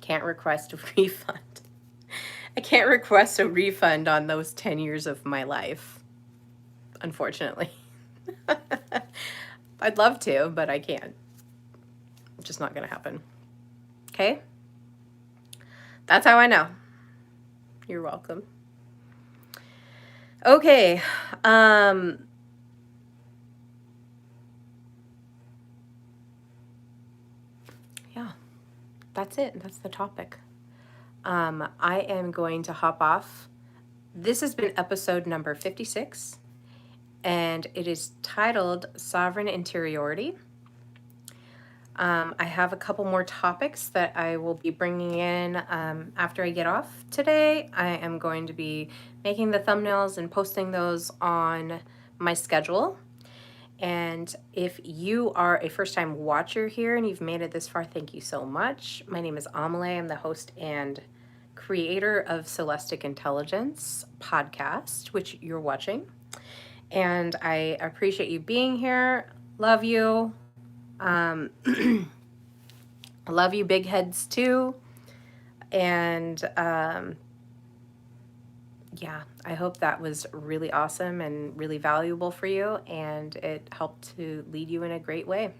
Can't request a refund. I can't request a refund on those 10 years of my life, unfortunately. I'd love to, but I can't. It's just not going to happen. Okay? That's how I know. You're welcome. Okay. Yeah, that's it. That's the topic. I am going to hop off. This has been episode number 56, and it is titled Sovereign Interiority. I have a couple more topics that I will be bringing in after I get off today. I am going to be making the thumbnails and posting those on my schedule. And if you are a first-time watcher here and you've made it this far, thank you so much. My name is Amelie. I'm the host and creator of Celestic Intelligence podcast, which you're watching. And I appreciate you being here. Love you. I love you, big heads, too. And yeah, I hope that was really awesome and really valuable for you, and it helped to lead you in a great way.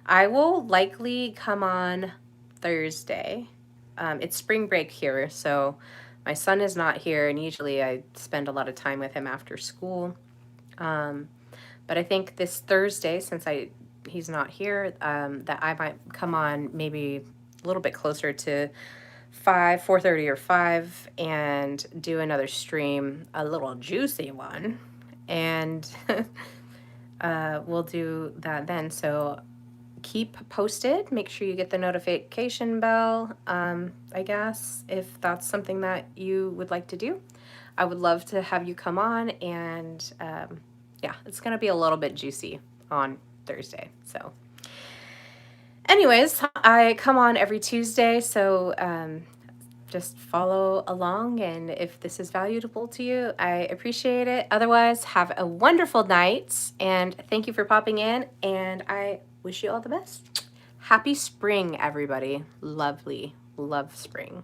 I will likely come on Thursday. It's spring break here, so my son is not here, and usually I spend a lot of time with him after school. But I think this Thursday, since he's not here, that I might come on maybe a little bit closer to 4:30 or 5, and do another stream, a little juicy one, and we'll do that then. So keep posted. Make sure you get the notification bell, I guess, if that's something that you would like to do. I would love to have you come on, and yeah, it's going to be a little bit juicy on Thursday. So anyways, I come on every Tuesday, so just follow along, and if this is valuable to you, I appreciate it. Otherwise, have a wonderful night, and thank you for popping in, and I wish you all the best. Happy spring, everybody. Lovely. Love spring.